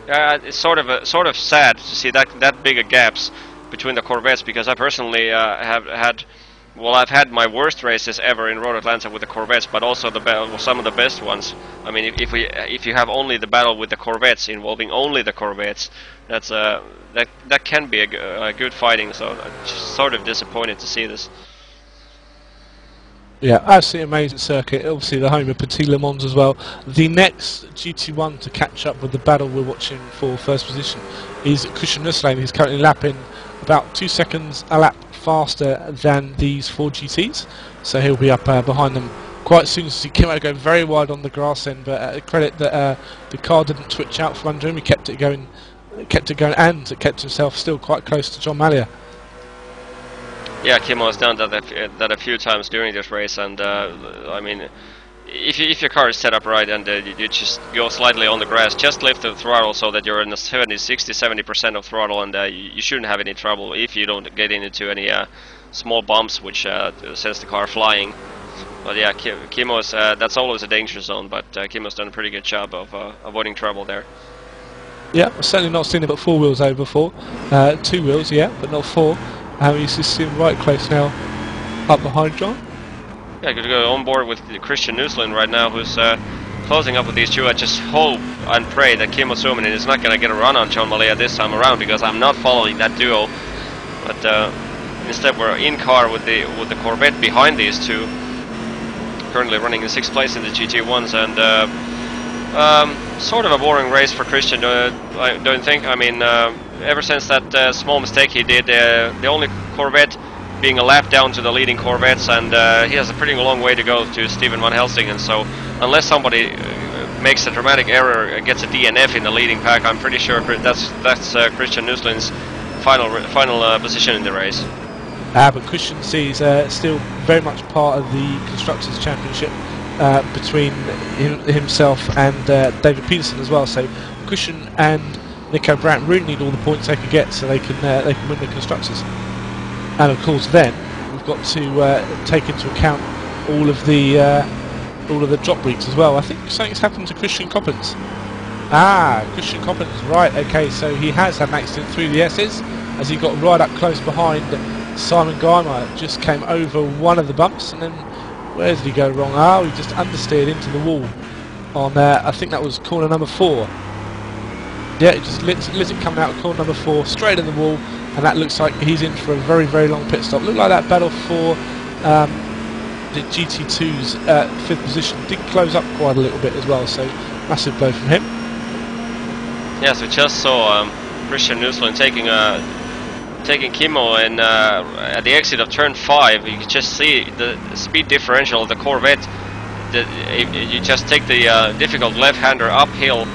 it's sort of sad to see that big of gaps between the Corvettes, because I personally I've had my worst races ever in Road Atlanta with the Corvettes, but also some of the best ones. I mean, if you have only the battle with the Corvettes involving only the Corvettes, that's that can be a good fighting. So I'm just sort of disappointed to see this. Yeah, absolutely amazing circuit. Obviously the home of Petit Le Mans as well. The next GT1 to catch up with the battle we're watching for first position is Christian Nusslein. He's currently lapping about 2 seconds a lap faster than these 4 GTs. So he'll be up behind them quite soon. So he came out go very wide on the grass end, but credit that the car didn't twitch out from under him. He kept it going, and kept himself still quite close to John Mallia. Yeah, Kimmo has done that a few times during this race, and I mean, if your car is set up right and you just go slightly on the grass, just lift the throttle so that you're in the 70, 60, 70% of throttle, and you shouldn't have any trouble if you don't get into any small bumps which sends the car flying. But yeah, Kimmo's that's always a danger zone, but Kimmo's done a pretty good job of avoiding trouble there. Yeah, I've certainly not seen him at 4 wheels over before. 2 wheels, yeah, but not 4. He's just sitting right close now, up behind John. Yeah, good to go on board with Christian Nusslein right now, who's closing up with these two. I just hope and pray that Kimmo Suominen is not going to get a run on John Mallia this time around, because I'm not following that duo. But instead, we're in car with the Corvette behind these two, currently running in 6th place in the GT1s, and sort of a boring race for Christian. I don't think. I mean, ever since that small mistake he did, the only Corvette being a lap down to the leading Corvettes, and he has a pretty long way to go to Steven Van Helsingen. So unless somebody makes a dramatic error, gets a DNF in the leading pack, I'm pretty sure that's Christian Nusslein's final position in the race. But Christian sees still very much part of the Constructors' Championship between himself and David Peterson as well. So Christian and Nico Brandt really need all the points they can get so they can win the Constructors. And of course, then we've got to take into account all of the drop weeks as well. I think something's happened to Christian Coppens. Christian Coppens, right? Okay, so he has had an accident through the S's as he got right up close behind Simon Geimer. Just came over one of the bumps, and then where did he go wrong? He just understeered into the wall on I think that was corner number 4. Yeah, it just lit it coming out of corner number 4, straight in the wall, and that looks like he's in for a very, very long pit stop. Looked like that battle for the GT2's 5th position did close up quite a little bit as well, so massive blow from him. Yes, we just saw Christian Nusslein taking Kimmo, and at the exit of turn 5, you can just see the speed differential of the Corvette. You just take the difficult left-hander uphill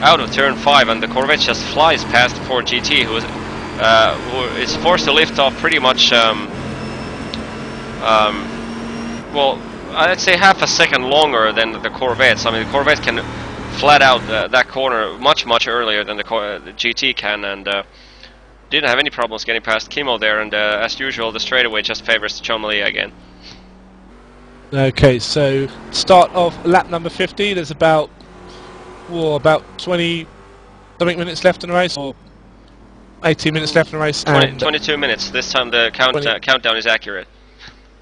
out of turn 5, and the Corvette just flies past the Ford GT, who is forced to lift off pretty much, well, I'd say half a second longer than the Corvettes. I mean, the Corvette can flat out that corner much earlier than the GT can, and didn't have any problems getting past Kimmo there, and as usual, the straightaway just favors John Mallia again. Okay, so start of lap number 50. There's about 20 something minutes left in the race, or 18 minutes left in the race. 22 minutes. This time the countdown is accurate.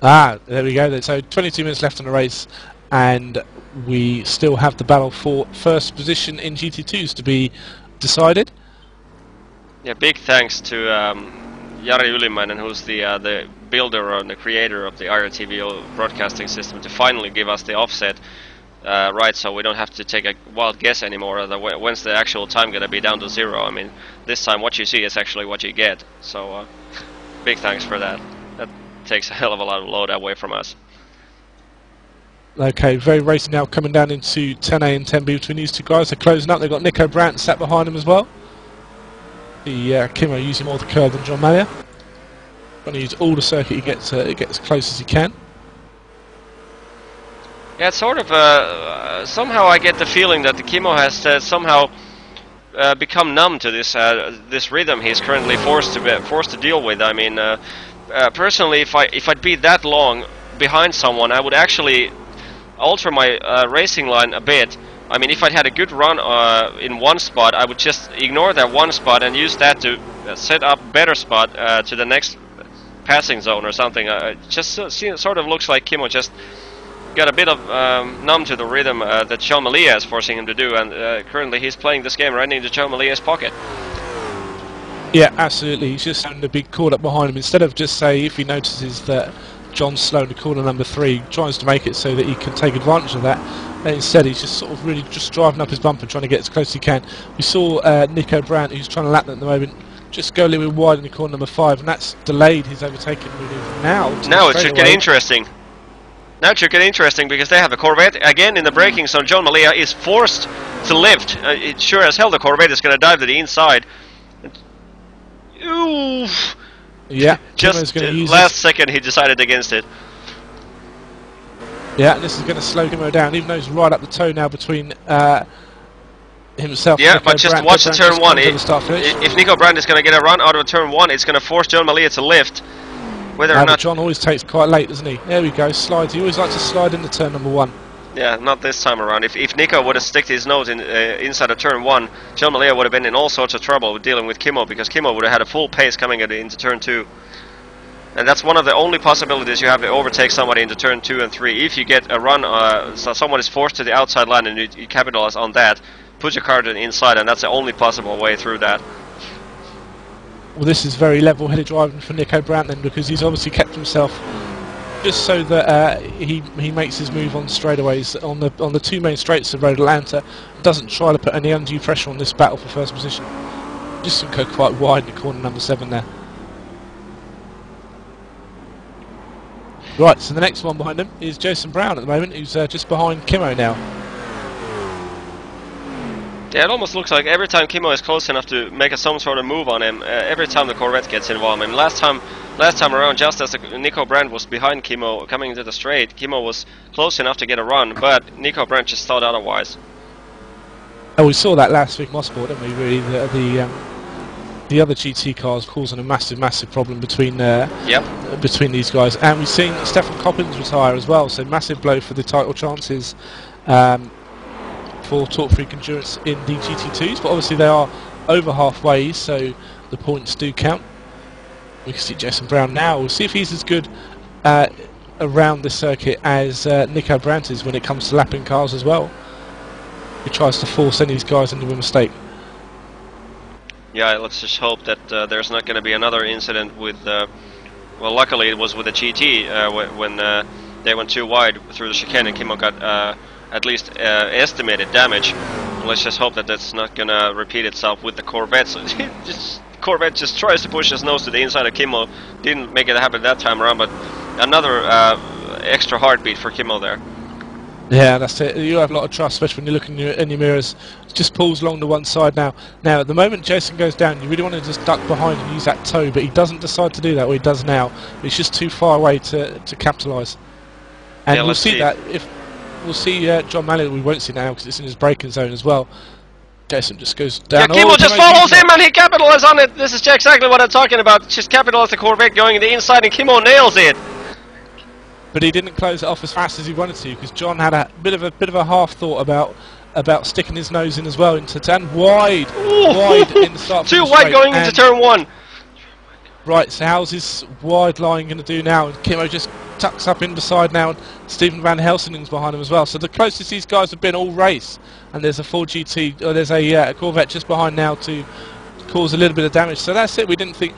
There we go. So 22 minutes left in the race, and we still have the battle for first position in GT2s to be decided. Yeah, big thanks to Jari Ylimäinen, who's the builder and the creator of the IRTV broadcasting system, to finally give us the offset right, so we don't have to take a wild guess anymore. When's the actual time going to be down to 0? I mean, this time what you see is actually what you get. So big thanks for that. That takes a hell of a lot of load away from us. Okay, very racing now, coming down into 10A and 10B between these two guys. They're closing up. They've got Nico Brandt sat behind them as well. Kimmo using more of the curve than John Mallia. Going to use all the circuit he gets as close as he can. Yeah, it's sort of somehow I get the feeling that the Kimmo has somehow become numb to this this rhythm he's currently forced to deal with. I mean, personally, if I'd be that long behind someone, I would actually alter my racing line a bit. I mean, if I'd had a good run in one spot, I would just ignore that one spot and use that to set up a better spot to the next passing zone or something. Just sort of looks like Kimmo just got a bit of numb to the rhythm that John Mallia is forcing him to do, and currently he's playing this game right into John Mallia's pocket. Yeah, absolutely. He's just having a big call up behind him. Instead of just say, if he notices that John's slow in the corner number 3, tries to make it so that he can take advantage of that. And instead, he's just sort of really just driving up his bumper, trying to get as close as he can. We saw Nico Brandt, who's trying to lap them at the moment, just go a little bit wide in the corner number 5, and that's delayed his overtaking maneuver. Now it should get interesting. Now it should get interesting because they have a Corvette again in the braking zone. John Malia is forced to lift. It sure as hell the Corvette is going to dive to the inside. Ooh. Yeah, just last second he decided against it. Yeah, and this is going to slow Kimo down, even though he's right up the toe now between himself. Yeah, and but just Brandt. watch the turn 1. If Nico Brandt is going to get a run out of turn 1, it's going to force John Malia to lift. Whether or not John always takes quite late, doesn't he? There we go, slides. He always likes to slide into turn number 1. Yeah, not this time around. If Nico would have sticked his nose in inside of turn 1, John Malia would have been in all sorts of trouble with dealing with Kimo, because Kimo would have had a full pace coming into turn 2. And that's one of the only possibilities you have to overtake somebody into turn 2 and 3. If you get a run, so someone is forced to the outside line and you capitalize on that, put your car to the inside, and that's the only possible way through that. Well, this is very level-headed driving for Nico Brandt then, because he's obviously kept himself just so that he makes his move on straightaways on the 2 main straights of Road Atlanta. Doesn't try to put any undue pressure on this battle for first position. Just to go quite wide in the corner number 7 there. Right, so the next one behind him is Jason Brown at the moment, who's just behind Kimo now. Yeah, it almost looks like every time Kimo is close enough to make some sort of move on him, every time the Corvette gets involved. I mean, last time around, just as Nico Brandt was behind Kimo coming into the straight, Kimo was close enough to get a run, but Nico Brandt just thought otherwise. Oh, we saw that last week, Mosport, didn't we? Really, the other GT cars causing a massive problem between between these guys, and we've seen Stefan Coppins retire as well. So massive blow for the title chances for Torque Freak Endurance in the GT2s. But obviously they are over halfway, so the points do count. We can see Jason Brown now. We'll see if he's as good around the circuit as Nico Brandt is when it comes to lapping cars as well. He tries to force any of these guys into a mistake. Yeah, let's just hope that there's not going to be another incident with... well, luckily it was with the GT when they went too wide through the chicane and Kimo got at least estimated damage. Let's just hope that that's not going to repeat itself with the Corvette. So Corvette just tries to push his nose to the inside of Kimo. Didn't make it happen that time around, but another extra heartbeat for Kimo there. Yeah, that's it. You have a lot of trust, especially when you're looking in your mirrors. Just pulls along to one side now. Now, at the moment Jason goes down, you really want to just duck behind and use that toe, but he doesn't decide to do that, or he does now. It's just too far away to capitalise. And yeah, we'll see that. If we'll see John Malley, we won't see now because it's in his braking zone as well. Jason just goes down. Yeah, Kimo just follows him and he capitalizes on it. This is exactly what I'm talking about. Just capitalise the Corvette going in the inside and Kimo nails it. But he didn't close it off as fast as he wanted to, because John had a bit of a half thought about sticking his nose in as well into turn wide in the start. Too wide going into turn 1. Right, so how's his wide line going to do now? And Kimo just tucks up in beside now, and Stephen Van Helsing's behind him as well. So the closest these guys have been all race, and there's a Ford GT, or there's a Corvette just behind now to cause a little bit of damage. So that's it. We didn't think.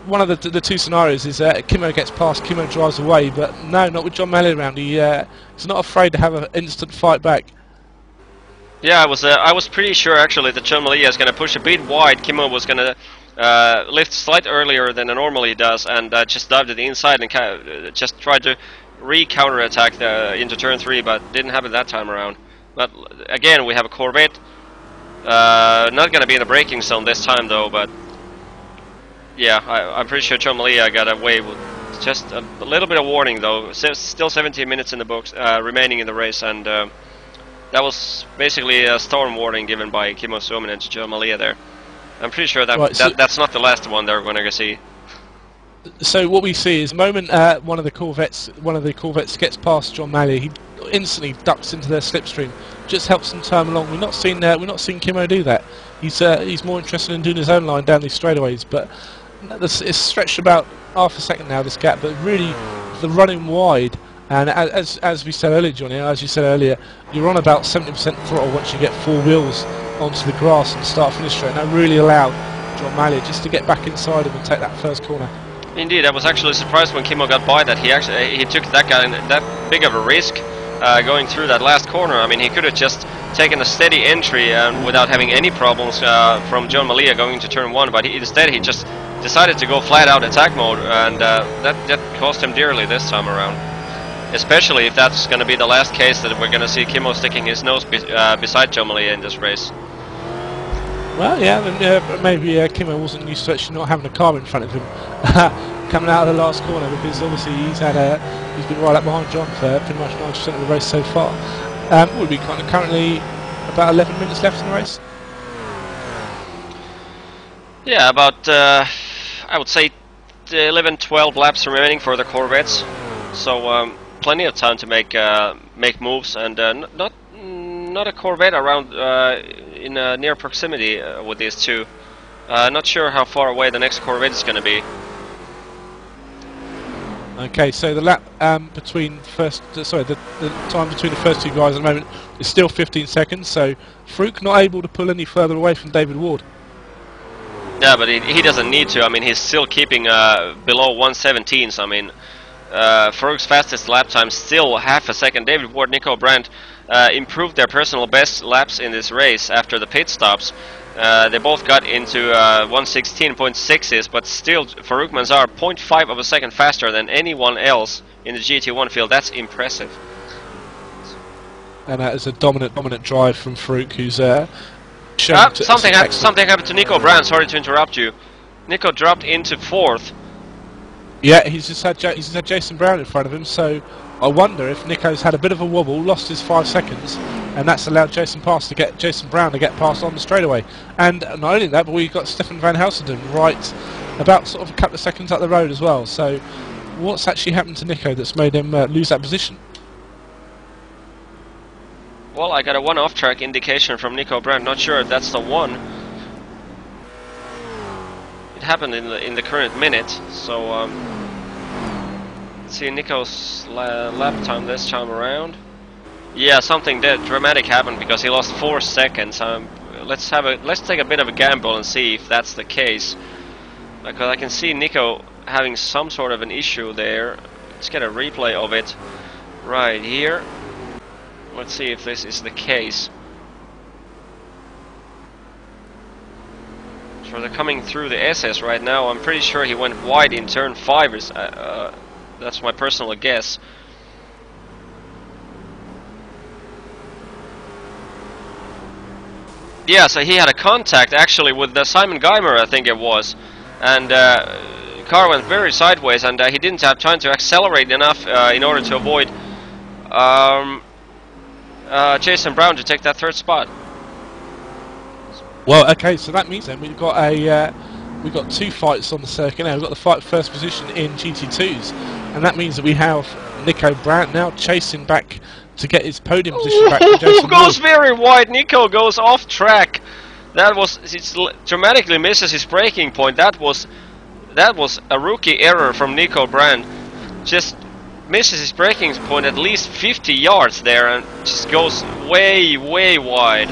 One of the two scenarios is Kimo gets past, Kimo drives away, but no, not with John Malley around. He's not afraid to have an instant fight back. Yeah, I was pretty sure actually that John Malley is going to push a bit wide. Kimo was going to lift slightly earlier than it normally does, and just dive to the inside and just try to counter-attack into turn 3, but didn't happen that time around. But again, we have a Corvette. Not going to be in the braking zone this time though, but. Yeah, I'm pretty sure John Malia got away with just a little bit of warning though. Still 17 minutes in the books remaining in the race, and that was basically a storm warning given by Kimo Suominen to John Malia there. I'm pretty sure that, right, so that's not the last one they're going to see. So what we see is the moment one of the Corvettes gets past John Malia, he instantly ducks into their slipstream, just helps them turn along. We're not seeing Kimo do that. He's more interested in doing his own line down these straightaways, but. It's stretched about half a second now, this gap, but really the running wide, and as we said earlier, Johnny, as you said earlier, you're on about 70% throttle once you get 4 wheels onto the grass and start finish straight. And that really allowed John Malley just to get back inside him and take that first corner. Indeed, I was actually surprised when Kimmo got by that he took that big of a risk going through that last corner. I mean, he could have just taken a steady entry without having any problems from John Malia going into turn 1, but instead he just decided to go flat out attack mode, and that cost him dearly this time around. Especially if that's going to be the last case that we're going to see Kimmo sticking his nose beside John Malia in this race. Well, yeah, maybe Kimmo wasn't used to actually not having a car in front of him coming out of the last corner, because obviously he's been right up behind John for pretty much 90% of the race so far. Would be currently about 11 minutes left in the race. Yeah, about I would say 11-12 laps remaining for the Corvettes, so plenty of time to make moves, and not a Corvette around in near proximity with these two. Not sure how far away the next Corvette is going to be. Okay, so the lap between the time between the first two guys at the moment is still 15 seconds. So Farouk not able to pull any further away from David Ward. Yeah, but he doesn't need to. I mean, he's still keeping below 1:17. So I mean, Farouk's fastest lap time still half a second. David Ward, Nico Brandt improved their personal best laps in this race after the pit stops. They both got into 1:16.6s, but still Farouk Manzar 0.5 of a second faster than anyone else in the GT1 field. That's impressive. And that is a dominant drive from Farouk, who's something happened to Nico Brandt. Sorry to interrupt you. Nico dropped into 4th. Yeah, he's just had Jason Brown in front of him, so I wonder if Nico's had a bit of a wobble, lost his 5 seconds, and that's allowed Jason Brown to get past on the straightaway. And not only that, but we've got Stefan van Helsenden right about sort of a couple of seconds up the road as well. So what's actually happened to Nico that's made him lose that position? Well, I got a 1 off-track indication from Nico Brandt. Not sure if that's the one. It happened in the current minute, so let's see Nico's lap time this time around. Yeah, something dramatic happened because he lost 4 seconds. Let's take a bit of a gamble and see if that's the case, because I can see Nico having some sort of an issue there. Let's get a replay of it right here. Let's see if this is the case. So they're coming through the SS right now. I'm pretty sure he went wide in turn 5. That's my personal guess. Yeah, so he had a contact actually with Simon Geimer, I think it was, and car went very sideways, and he didn't have time to accelerate enough in order to avoid Jason Brown to take that 3rd spot. Well, okay, so that means then we've got 2 fights on the circuit now. We've got the fight for first position in GT2s, and that means that we have Nico Brandt now chasing back to get his podium position back from Jason goes very wide. Nico goes off track. It dramatically misses his braking point. That was a rookie error from Nico Brandt. Just misses his braking point at least 50 yards there, and just goes way wide.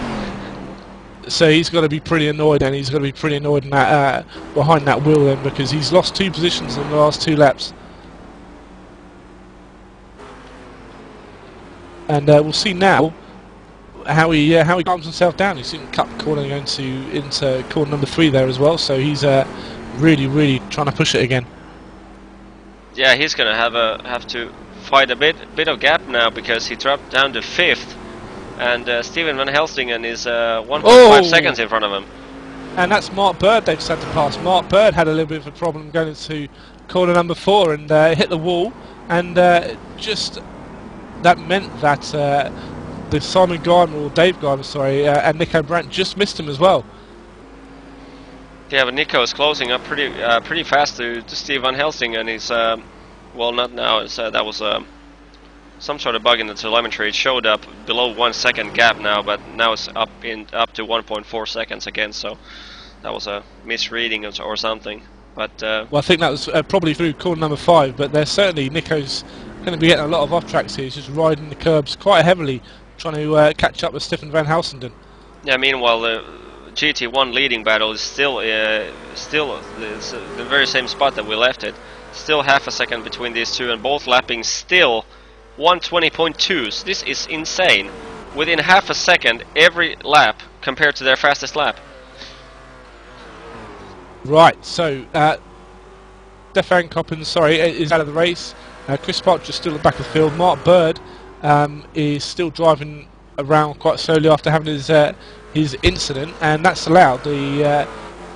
So he's got to be pretty annoyed, and he's got to be pretty annoyed in that, behind that wheel then, because he's lost 2 positions in the last 2 laps. And we'll see now how he calms himself down. He's in cut the corner going into corner number 3 there as well. So he's really trying to push it again. Yeah, he's gonna have to fight a bit of gap now, because he dropped down to 5th. And Steven van Helsingen is 1.5 seconds in front of him. And that's Mark Bird they've just had to pass. Mark Bird had a little bit of a problem going into corner number 4 and hit the wall. And just that meant that the Simon Geimer, or Dave Geimer, sorry, and Nico Brandt just missed him as well. Yeah, but Nico is closing up pretty fast to Steve van Helsingen. And he's, well, not now. That was some sort of bug in the telemetry. It showed up below 1 second gap now, but now it's up to 1.4 seconds again. So that was a misreading or something. But well, I think that was probably through corner number 5. But there's certainly Nico's going to be getting a lot of off tracks here. He's just riding the curbs quite heavily, trying to catch up with Stefan van Helsenden. Yeah. Meanwhile, GT1 leading battle is still it's the very same spot that we left it. Still half a second between these two, and both lapping still 120.2. So this is insane. Within half a second every lap compared to their fastest lap. Right, so Stefan Coppens, is out of the race. Chris Partridge is still at the back of the field. Mark Bird is still driving around quite slowly after having his incident, and that's allowed the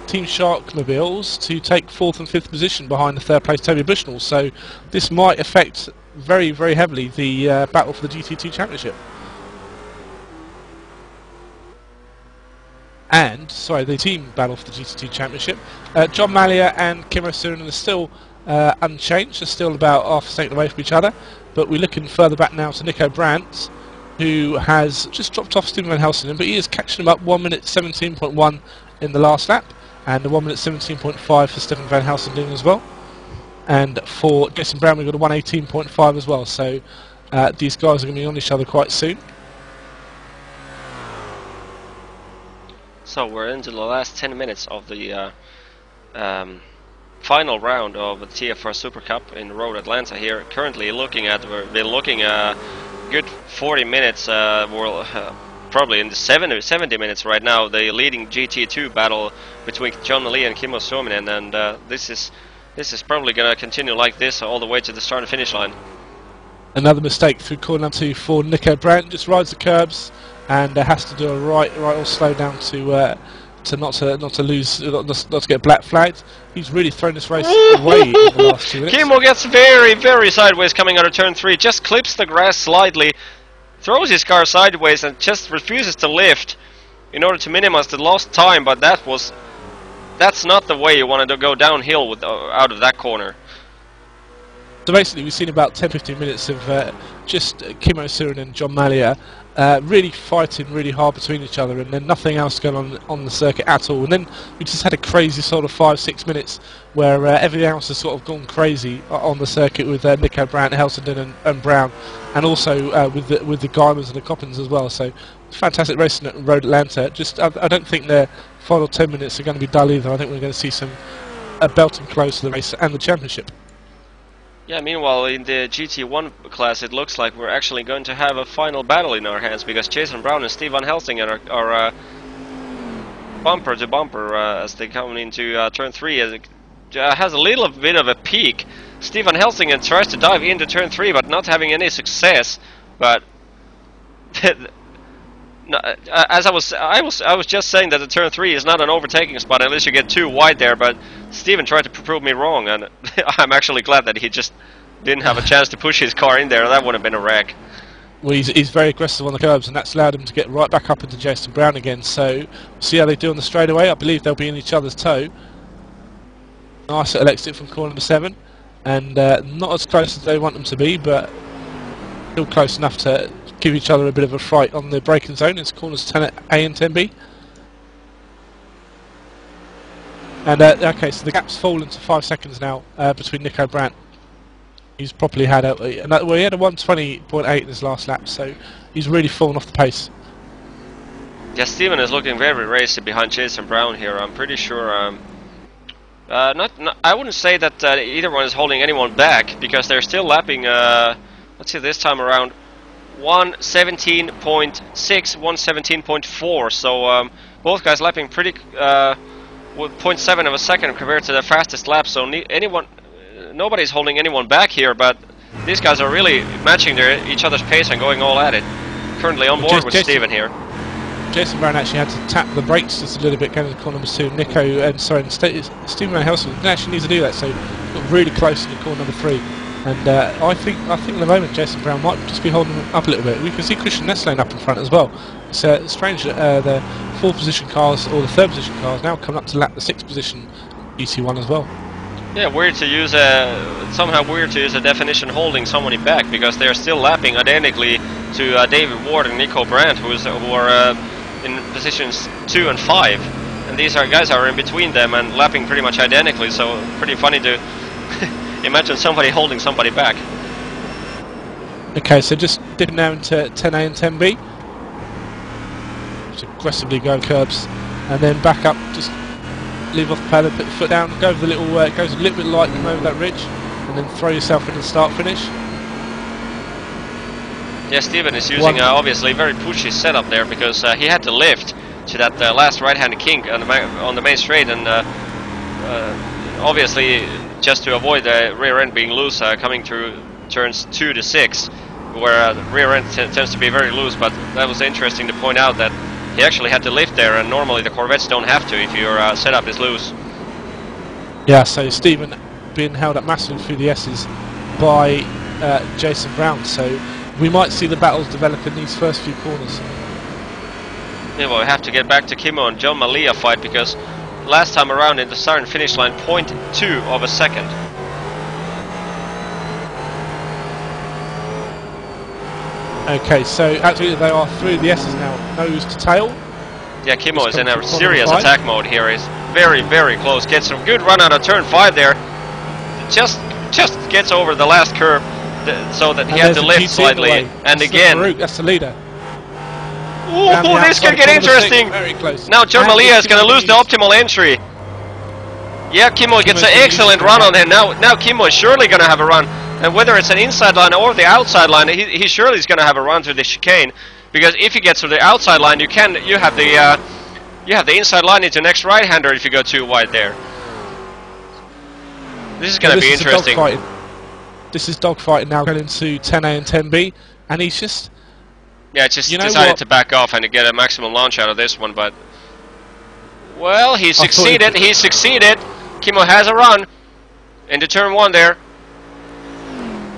Team Shark mobiles to take 4th and 5th position behind the 3rd place Toby Bushnell. So this might affect very, very heavily the battle for the GT2 Championship. And, the team battle for the GT2 Championship. John Mallia and Kimmo Surin are still unchanged. They're still about half a second away from each other. But we're looking further back now to Nico Brandt, who has just dropped off Stephen Van Helsingen, but he is catching him up 1 minute 17.1 in the last lap, and a 1 minute 17.5 for Stephen Van Helsingen as well. And for Jason Brown, we've got a 118.5 as well. So these guys are going to be on each other quite soon. So we're into the last 10 minutes of the final round of the TFR SuperCup in Road Atlanta here. Currently we've been looking a good 40 minutes, probably in the 70 minutes right now, the leading GT2 battle between John Mallia and Kimmo Suominen, and this is probably going to continue like this all the way to the start and finish line. Another mistake through corner number 2 for Nico Brandt. Just rides the curbs and has to do a right or slow down to not to get black flagged. He's really thrown this race away in the last 2 minutes. Kimmo gets very, very sideways coming out of turn 3. Just clips the grass slightly, throws his car sideways, and just refuses to lift in order to minimize the lost time. But that's not the way you want to go downhill out of that corner. So basically, we've seen about 10-15 minutes of just Kimmo Surin and John Mallia really fighting really hard between each other, and then nothing else going on the circuit at all. And then we just had a crazy sort of 5-6 minutes where everything else has sort of gone crazy on the circuit with Nico Brandt, Helsingen and Brown, and also with the Guymans and the Coppens as well. So fantastic racing at Road Atlanta. Just I don't think their final 10 minutes are going to be dull either. I think we're going to see some belting close to the race and the championship. Yeah, meanwhile in the GT1 class it looks like we're actually going to have a final battle in our hands, because Jason Brown and Steve Van Helsingen are bumper to bumper as they come into turn 3. As it has a little bit of a peak. Steve Van Helsingen tries to dive into turn 3 but not having any success. But as I was just saying that the turn 3 is not an overtaking spot unless you get too wide there, but Steven tried to prove me wrong, and I'm actually glad that he just didn't have a chance to push his car in there. That would have been a wreck. Well, he's very aggressive on the curbs, and that's allowed him to get right back up into Jason Brown again. So we'll see how they do on the straightaway. I believe they'll be in each other's toe. Nice little exit from corner number 7, and not as close as they want them to be, but still close enough to give each other a bit of a fright on the braking zone. It's corners 10A and 10B. And okay, so the gap's fallen to 5 seconds now between Nico Brandt. He's probably had he had a 120.8 in his last lap, so he's really fallen off the pace. Yeah, Steven is looking very racy behind Jason Brown here. I'm pretty sure. I wouldn't say that either one is holding anyone back, because they're still lapping. Let's see, this time around 117.6, 117.4. So both guys lapping pretty with 0.7 of a second compared to their fastest lap. So nobody's holding anyone back here, but these guys are really matching each other's pace and going all at it. Currently on board with Steven here. Jason Brown actually had to tap the brakes just a little bit going to corner number 2. Stephen Van Helsingen didn't actually need to do that, so got really close to corner number 3. And I think at the moment Jason Brown might just be holding him up a little bit. We can see Christian Nestlane up in front as well. It's strange that the 4th position cars or the 3rd position cars now coming up to lap the 6th position GT1 as well. Yeah, somehow weird to use a definition holding somebody back, because they are still lapping identically to David Ward and Nico Brandt, who are in positions 2 and 5, and these guys are in between them and lapping pretty much identically. So pretty funny to imagine somebody holding somebody back. Okay, so just dipping now into 10A and 10B. Just aggressively going curbs and then back up, just leave off the pedal, put the foot down, go over the little, it goes a little bit light, come over that ridge, and then throw yourself into the start finish. Yeah, Steven is using obviously very pushy setup there, because he had to lift to that last right-hand kink on the main straight, and obviously just to avoid the rear end being loose coming through turns 2 to 6, where the rear end tends to be very loose. But that was interesting to point out that he actually had to lift there, and normally the Corvettes don't have to if your setup is loose. Yeah, so Stephen being held up massively through the S's by Jason Brown, so we might see the battles develop in these first few corners. Yeah, well, we have to get back to Kimmo and John Malia fight, because last time around in the start and finish line, 0.2 of a second. Okay, so actually they are through the S's now, nose to tail. Yeah, Kimmo is in a serious attack mode here. He's very, very close. Gets a good run out of turn 5 there. Just gets over the last curve, so that he had to lift slightly. And again, Farouk, that's the leader. Ooh, this could get interesting. Very close. Now John Malia is going to lose the optimal entry. Yeah, Kimmo gets an excellent run on him. Now Kimmo is surely going to have a run. And whether it's an inside line or the outside line, he surely is going to have a run through the chicane. Because if he gets to the outside line, you have the inside line into next right-hander if you go too wide there. This is going to be interesting. This is dogfighting now, going into 10A and 10B, and he's just... Yeah, just decided to back off and to get a maximum launch out of this one, but... Well, he succeeded, Kimmo has a run into turn 1 there.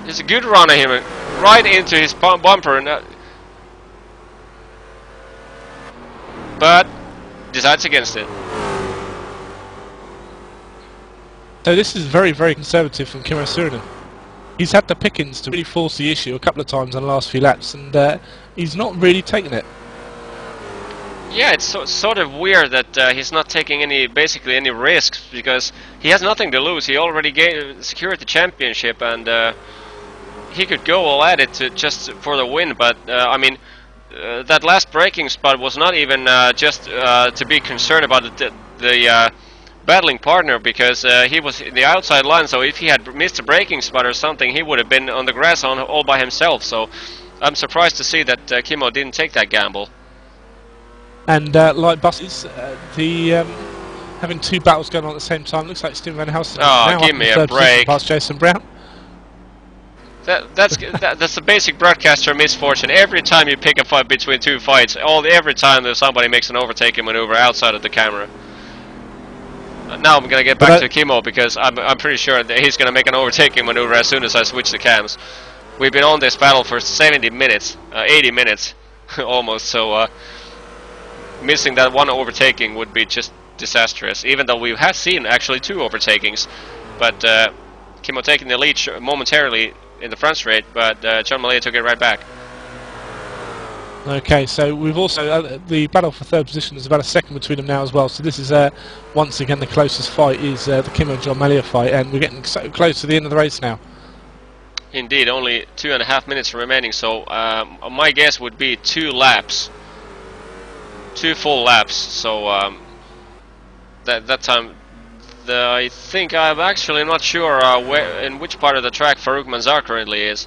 It's a good run of him, right into his bumper, and but decides against it. So this is very, very conservative from Kimmo Suhonen. He's had the pickings to really force the issue a couple of times on the last few laps, and he's not really taken it. Yeah, it's sort of weird that he's not taking basically any risks, because he has nothing to lose. He already secured the championship, and he could go all at it just for the win. But I mean, that last braking spot was not even just to be concerned about the battling partner, because he was in the outside line. So if he had missed a braking spot or something, he would have been on the grass all by himself. So I'm surprised to see that Kimmo didn't take that gamble. And like buses, having two battles going on at the same time, looks like Steven Van Helsing now give me a break. Past Jason Brown. That's the basic broadcaster misfortune. Every time you pick a fight between two fights, every time that somebody makes an overtaking maneuver outside of the camera. Now I'm gonna get back to Kimmo, because I'm pretty sure that he's gonna make an overtaking maneuver as soon as I switch the cams. We've been on this battle for 70 minutes, 80 minutes, almost. So missing that one overtaking would be just disastrous. Even though we have seen actually 2 overtakings, but Kimmo taking the lead momentarily in the front straight, but John Malia took it right back. Okay, so we've also the battle for third position is about a second between them now as well. So this is once again the closest fight is the Kimmo and John Malia fight, and we're getting so close to the end of the race now. Indeed, only 2.5 minutes remaining. So my guess would be 2 laps, 2 full laps. So that time. I think I'm actually not sure in which part of the track Farouk Manzar currently is,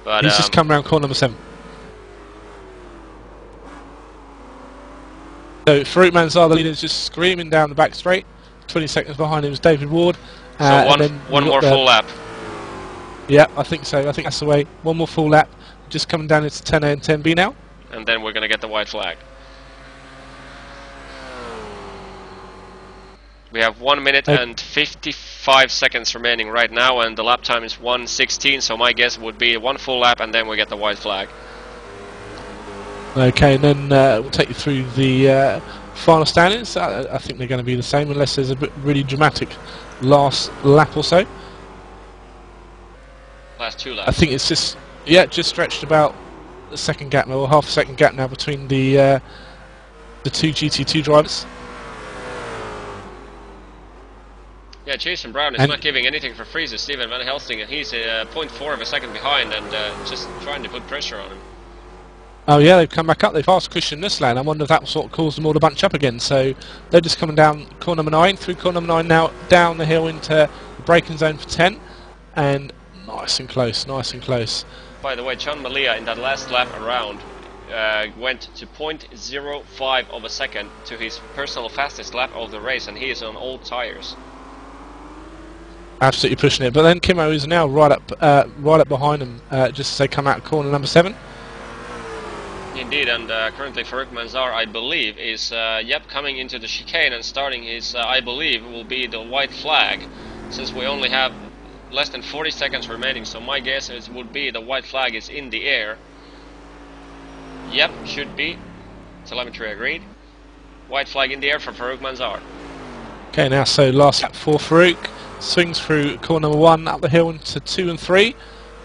but he's just come around corner number 7. So Farouk Manzar, the leader, is just screaming down the back straight. 20 seconds behind him is David Ward. So one more full lap. Yeah, I think so. I think that's the way. One more full lap. Just coming down into 10A and 10B now. And then we're going to get the white flag. We have 1 minute and 55 seconds remaining right now, and the lap time is 1:16. So my guess would be 1 full lap, and then we get the white flag. Okay, and then we'll take you through the final standings. I think they're going to be the same, unless there's a really dramatic last lap or so. Last 2 laps. I think it's just stretched about a second gap now, or half a second gap now between the 2 GT2 drivers. Yeah, Jason Brown is not giving anything for free to Steven Van Helsing, and he's 0.4 of a second behind, and just trying to put pressure on him. Oh yeah, they've come back up. They've passed Christian Nussland. I wonder if that sort of caused them all to bunch up again. So they're just coming down corner number 9, through corner number 9 now, down the hill into the braking zone for 10. And nice and close, nice and close. By the way, John Malia in that last lap around went to 0.05 of a second to his personal fastest lap of the race, and he is on old tires. Absolutely pushing it. But then Kimmo is now right up behind him, just as they come out of corner number 7. Indeed, and currently Farouk Manzar, I believe, is coming into the chicane and starting his, I believe, will be the white flag, since we only have less than 40 seconds remaining. So my guess is would be the white flag is in the air. Yep, should be. Telemetry agreed. White flag in the air for Farouk Manzar. Okay, now so last lap for Farouk. Swings through corner number 1 up the hill into 2 and 3.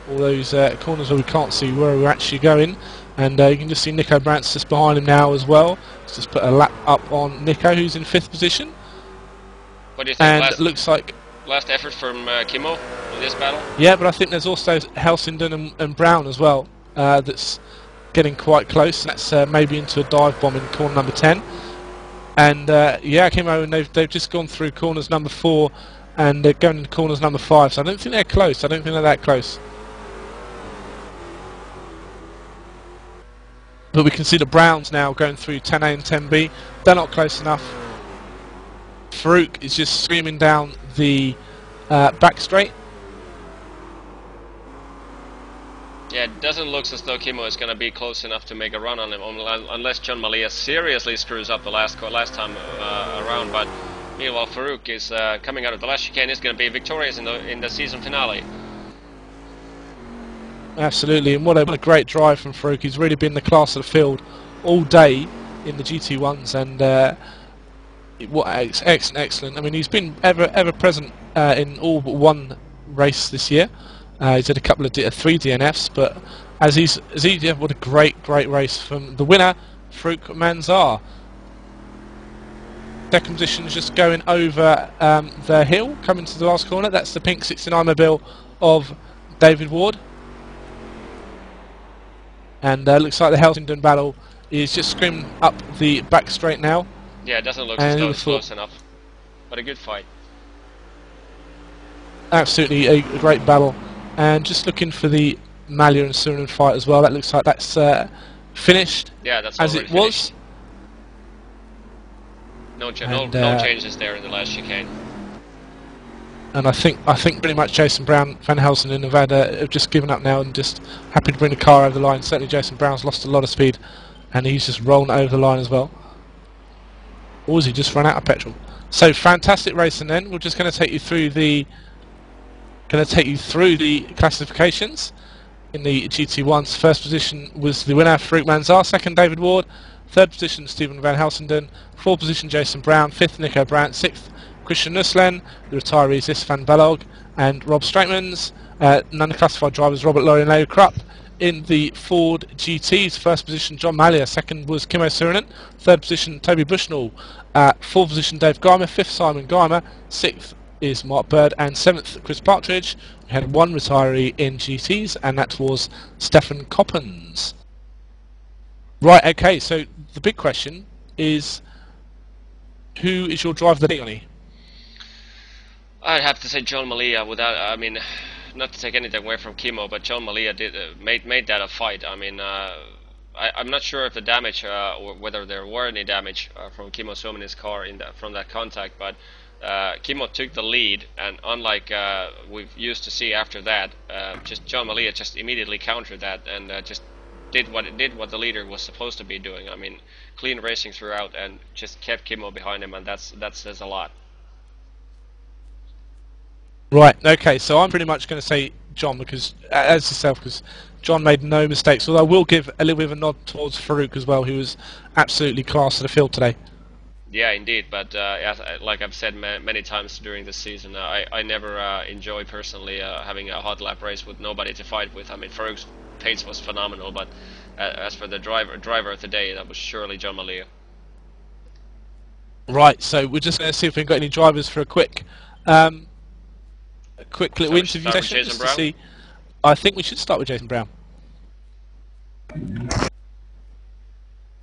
All those corners where we can't see where we're actually going. And you can just see Nico Brandt's just behind him now as well. Let's just put a lap up on Nico, who's in 5th position. What do you think? And looks like last effort from Kimmo in this battle? Yeah, but I think there's also Helsingden and Brown as well. That's getting quite close. That's maybe into a dive bomb in corner number 10. And yeah, Kimmo, and they've just gone through corners number 4 and they're going into corners number 5. So I don't think they're close. I don't think they're that close. But we can see the Browns now going through 10A and 10B. They're not close enough. Farouk is just screaming down the back straight. Yeah, it doesn't look as though Kimmo is going to be close enough to make a run on him, unless John Malia seriously screws up the last time around. But meanwhile, Farouk is coming out of the last chicane. Is going to be victorious in the season finale. Absolutely, and what a great drive from Farouk. He's really been the class of the field all day in the GT1s, and what excellent. I mean, he's been ever present in all but one race this year. He's had a couple of 3 DNFs, but what a great race from the winner, Farouk Manzar. Second position is just going over the hill, coming to the last corner. That's the pink 69 mobile of David Ward. And looks like the Helsingden battle is just screaming up the back straight now. Yeah, it doesn't look as though it's close enough. But a good fight. Absolutely a great battle. And just looking for the Malia and Surin fight as well. That looks like that's finished. Yeah, that's as it was. No changes there in the last chicane. And I think pretty much Jason Brown, Van Helsing and Nevada have just given up now and just happy to bring the car over the line. Certainly Jason Brown's lost a lot of speed and he's just rolling over the line as well. Or has he just run out of petrol? So fantastic racing then. We're just going to take you through the classifications in the GT1s. First position was the winner, Farouk Manzar. Second, David Ward. Third position, Stephen Van Helsingden. Fourth position, Jason Brown. Fifth, Nico Brandt. Sixth, Christian Nusslen. The retirees, Istvan Balog and Rob Straitmans. None of the classified drivers, Robert Laurie and Leo Krupp. In the Ford GTs, first position, John Malia. Second was Kimmo Surinen. Third position, Toby Bushnell. Fourth position, Dave Geimer. Fifth, Simon Geimer. Sixth is Mark Bird. And seventh, Chris Partridge. We had one retiree in GTs, and that was Stefan Coppens. Right, okay, so the big question is, who is your driver of the day, Johnny? I'd have to say John Malia. I mean, not to take anything away from Kimmo, but John Malia made that a fight. I mean, I'm not sure if the damage or whether there were any damage from Kimmo Suominen's car from that contact, but Kimmo took the lead, and unlike we've used to see after that, just John Malia just immediately countered that and just did what the leader was supposed to be doing. I mean, clean racing throughout, and just kept Kimmo behind him, and that says a lot. Right, okay, so I'm pretty much going to say John, because because John made no mistakes, although I will give a little bit of a nod towards Farouk as well, who was absolutely class of the field today. Yeah, indeed, but like I've said many times during this season, I never enjoy personally having a hot lap race with nobody to fight with. I mean, Farouk's pace was phenomenal, but as for the driver of the day, that was surely John Malia. Right, so we're just going to see if we've got any drivers for a quick little interview session just to see. I think we should start with Jason Brown.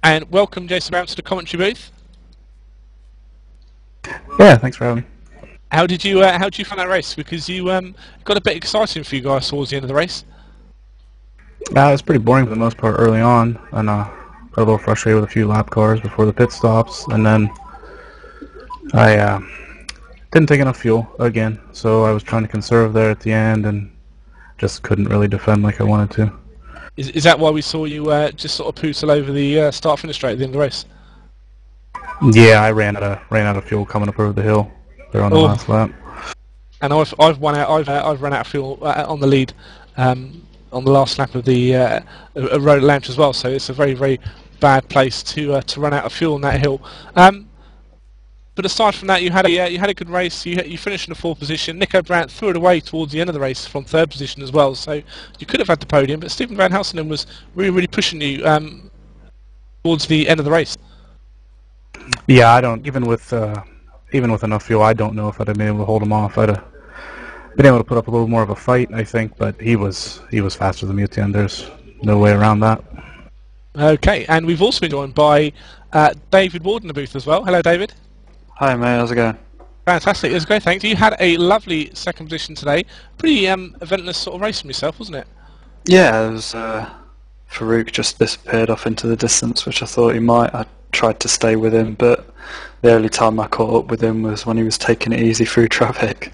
And welcome, Jason Brown, to the commentary booth. Yeah, thanks for having me. How did you find that race? Because you got a bit exciting for you guys towards the end of the race. It was pretty boring for the most part early on, and got a little frustrated with a few lap cars before the pit stops, and then I didn't take enough fuel again, so I was trying to conserve there at the end, and just couldn't really defend like I wanted to. Is that why we saw you just sort of poodle over the start-finish straight at the end of the race? Yeah, I ran out of fuel coming up over the hill there on the last lap. And I've run out of fuel on the lead on the last lap of the road at Launch as well. So it's a very, very bad place to run out of fuel on that hill. But aside from that, you had a good race. You finished in the 4th position. Nico Brandt threw it away towards the end of the race from 3rd position as well. So you could have had the podium, but Stephen Van Helsingen was really, really pushing you towards the end of the race. Yeah, I don't even with enough fuel, I don't know if I'd have been able to hold him off. I'd have been able to put up a little more of a fight, I think, but he was faster than me at the end. There's no way around that. Okay, and we've also been joined by David Ward in the booth as well. Hello, David. Hi mate, how's it going? Fantastic, it was great, thanks. You had a lovely 2nd position today. Pretty eventless sort of race from yourself, wasn't it? Yeah, it was, Farouk just disappeared off into the distance, which I thought he might. I tried to stay with him, but the only time I caught up with him was when he was taking it easy through traffic.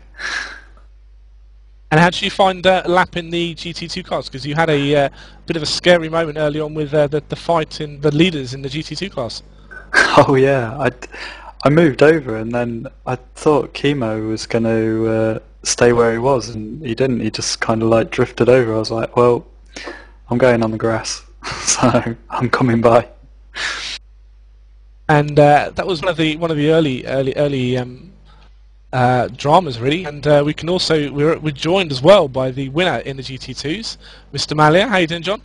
And how did you find lapping the GT2 cars? Because you had a bit of a scary moment early on with the fight in the leaders in the GT2 cars. Oh yeah, I moved over and then I thought Chemo was going to stay where he was, and he didn't. He just kind of like drifted over. I was like, well, I'm going on the grass, so I'm coming by. And that was one of the early dramas really. And we're joined as well by the winner in the GT2s, Mr. Malia. How you doing, John?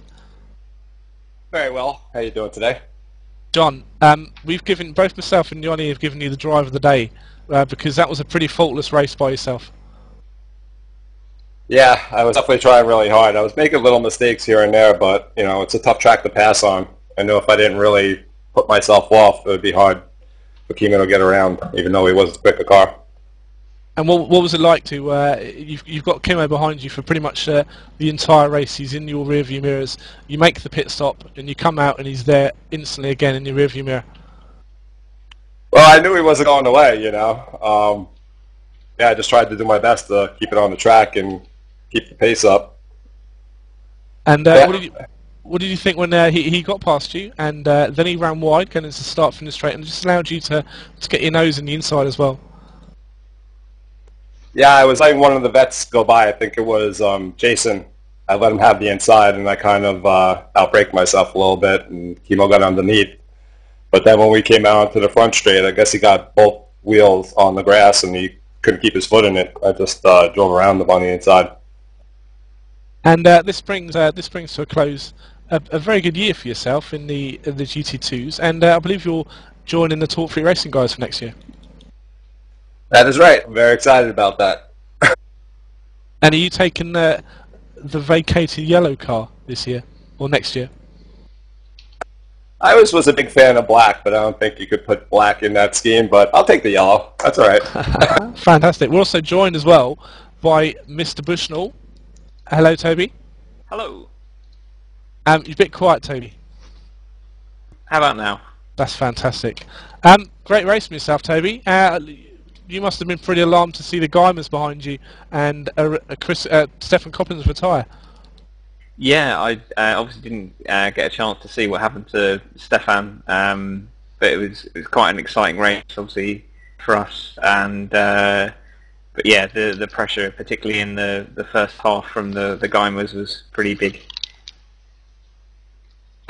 Very well. How you doing today? John, we've given, both myself and Johnny have given you the drive of the day because that was a pretty faultless race by yourself. Yeah, I was definitely trying really hard. I was making little mistakes here and there, but you know, it's a tough track to pass on. I know if I didn't really put myself off, it would be hard for Keeman to get around, even though he was a quicker car. And what was it like to you've got Kimmo behind you for pretty much the entire race? He's in your rearview mirrors. You make the pit stop and you come out and he's there instantly again in your rearview mirror. Well, I knew he wasn't going away, you know. Yeah, I just tried to do my best to keep it on the track and keep the pace up. And yeah. What did you think when he got past you and then he ran wide, going into the start finish straight, and just allowed you to get your nose in the inside as well? Yeah, I was letting one of the vets go by. I think it was Jason. I let him have the inside, and I kind of outbraked myself a little bit, and Kimo got underneath. But then when we came out onto the front straight, I guess he got both wheels on the grass, and he couldn't keep his foot in it. I just drove around him on the inside. And this brings to a close a very good year for yourself in the GT2s, and I believe you're joining the Talk Free Racing guys for next year. That is right. I'm very excited about that. And are you taking the vacated yellow car this year or next year? I always was a big fan of black, but I don't think you could put black in that scheme, but I'll take the yellow. That's all right. Fantastic. We're also joined as well by Mr. Bushnell. Hello, Toby. Hello. You're a bit quiet, Toby. How about now? That's fantastic. Great race from yourself, Toby. You must have been pretty alarmed to see the Guymers behind you and Stefan Coppins retire. Yeah, I obviously didn't get a chance to see what happened to Stefan, but it was quite an exciting race, obviously, for us. And but yeah, the pressure, particularly in the first half from the Guymers, was pretty big.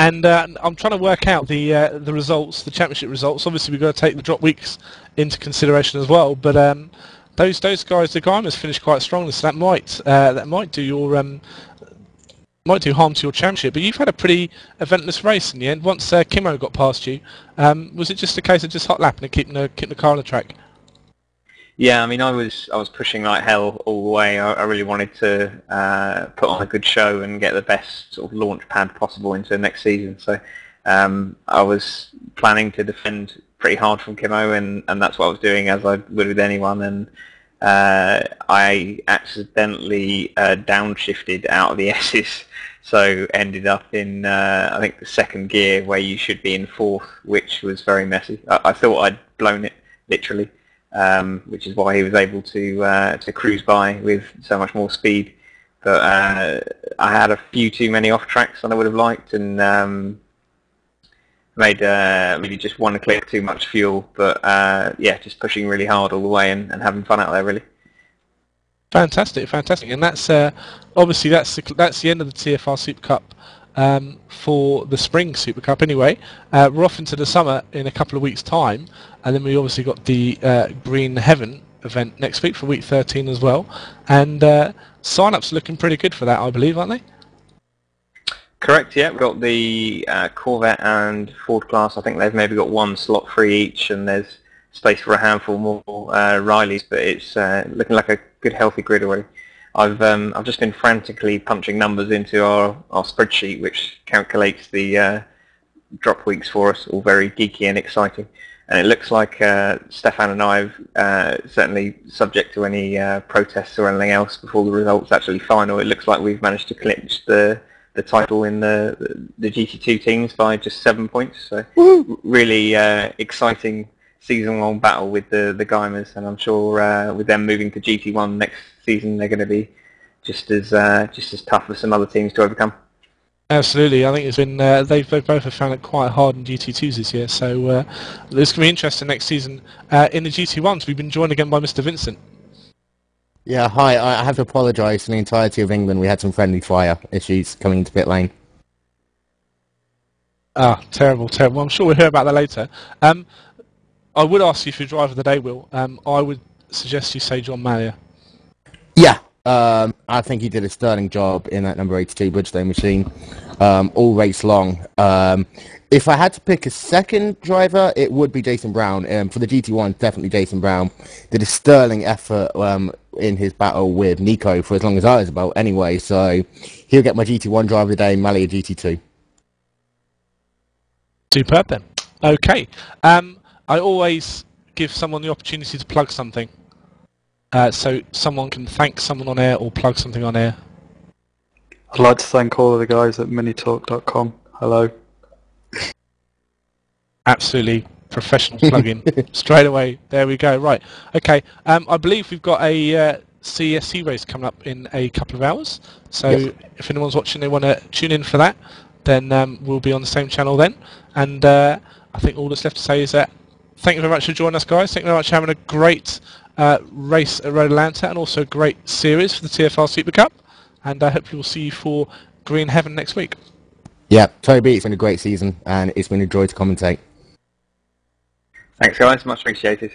And I'm trying to work out the results, the championship results. Obviously, we've got to take the drop weeks into consideration as well. But those guys, the Guymers, finished quite strongly, so that might do your might do harm to your championship. But you've had a pretty eventless race in the end. Once Kimmo got past you, was it just a case of just hot lapping and keeping the car on the track? Yeah, I mean, I was pushing like hell all the way. I really wanted to put on a good show and get the best sort of launch pad possible into next season. So I was planning to defend pretty hard from Kimo, and that's what I was doing, as I would with anyone, and I accidentally downshifted out of the S's, so ended up in I think the second gear where you should be in fourth, which was very messy. I thought I'd blown it, literally, which is why he was able to cruise by with so much more speed. But I had a few too many off tracks than I would have liked, and made maybe just one click too much fuel. But yeah, just pushing really hard all the way and having fun out there, really. Fantastic, fantastic, and that's obviously that's the end of the TFR Super Cup for the spring Super Cup. Anyway, we're off into the summer in a couple of weeks' time, and then we obviously got the Green Heaven event next week for week 13 as well, and sign-ups looking pretty good for that, I believe, aren't they? Correct, yeah. We've got the Corvette and Ford class. I think they've maybe got one slot free each, and there's space for a handful more Rileys, but it's looking like a good healthy grid already. I've just been frantically punching numbers into our spreadsheet, which calculates the drop weeks for us, all very geeky and exciting. And it looks like Stefan and I have, certainly subject to any protests or anything else before the results actually final, it looks like we've managed to clinch the title in the GT2 teams by just 7 points. So really exciting season-long battle with the Geimers, and I'm sure with them moving to GT1 next season, they're going to be just as tough as some other teams to overcome. Absolutely, I think it's been they both have found it quite hard in GT2s this year, so it's going to be interesting next season in the GT1s. We've been joined again by Mr. Vincent. Yeah, hi. I have to apologise to the entirety of England. We had some friendly fire issues coming into pit lane. Ah, terrible, terrible. I'm sure we'll hear about that later. I would ask you if you're driver of the day, Will. I would suggest you say John Malia. Yeah, I think he did a sterling job in that number 82 Bridgestone machine all race long. If I had to pick a second driver, it would be Jason Brown. For the GT1, definitely Jason Brown. Did a sterling effort in his battle with Nico for as long as I was about anyway, so he'll get my GT1 driver of the day, Malia GT2. Superb then. Okay. I always give someone the opportunity to plug something. So someone can thank someone on air or plug something on air. I'd like to thank all of the guys at minitalk.com. Hello. Absolutely professional plug-in. Straight away. There we go. Right. Okay. I believe we've got a CESC race coming up in a couple of hours. So yes. If anyone's watching, they want to tune in for that, then we'll be on the same channel then. And I think all that's left to say is that thank you very much for joining us, guys. Thank you very much for having a great race at Road Atlanta and also a great series for the TFR Super Cup. And I hope we'll see you for Green Heaven next week. Yeah, Toby, it's been a great season and it's been a joy to commentate. Thanks, guys. Much appreciated.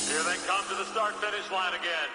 Here they come to the start-finish line again.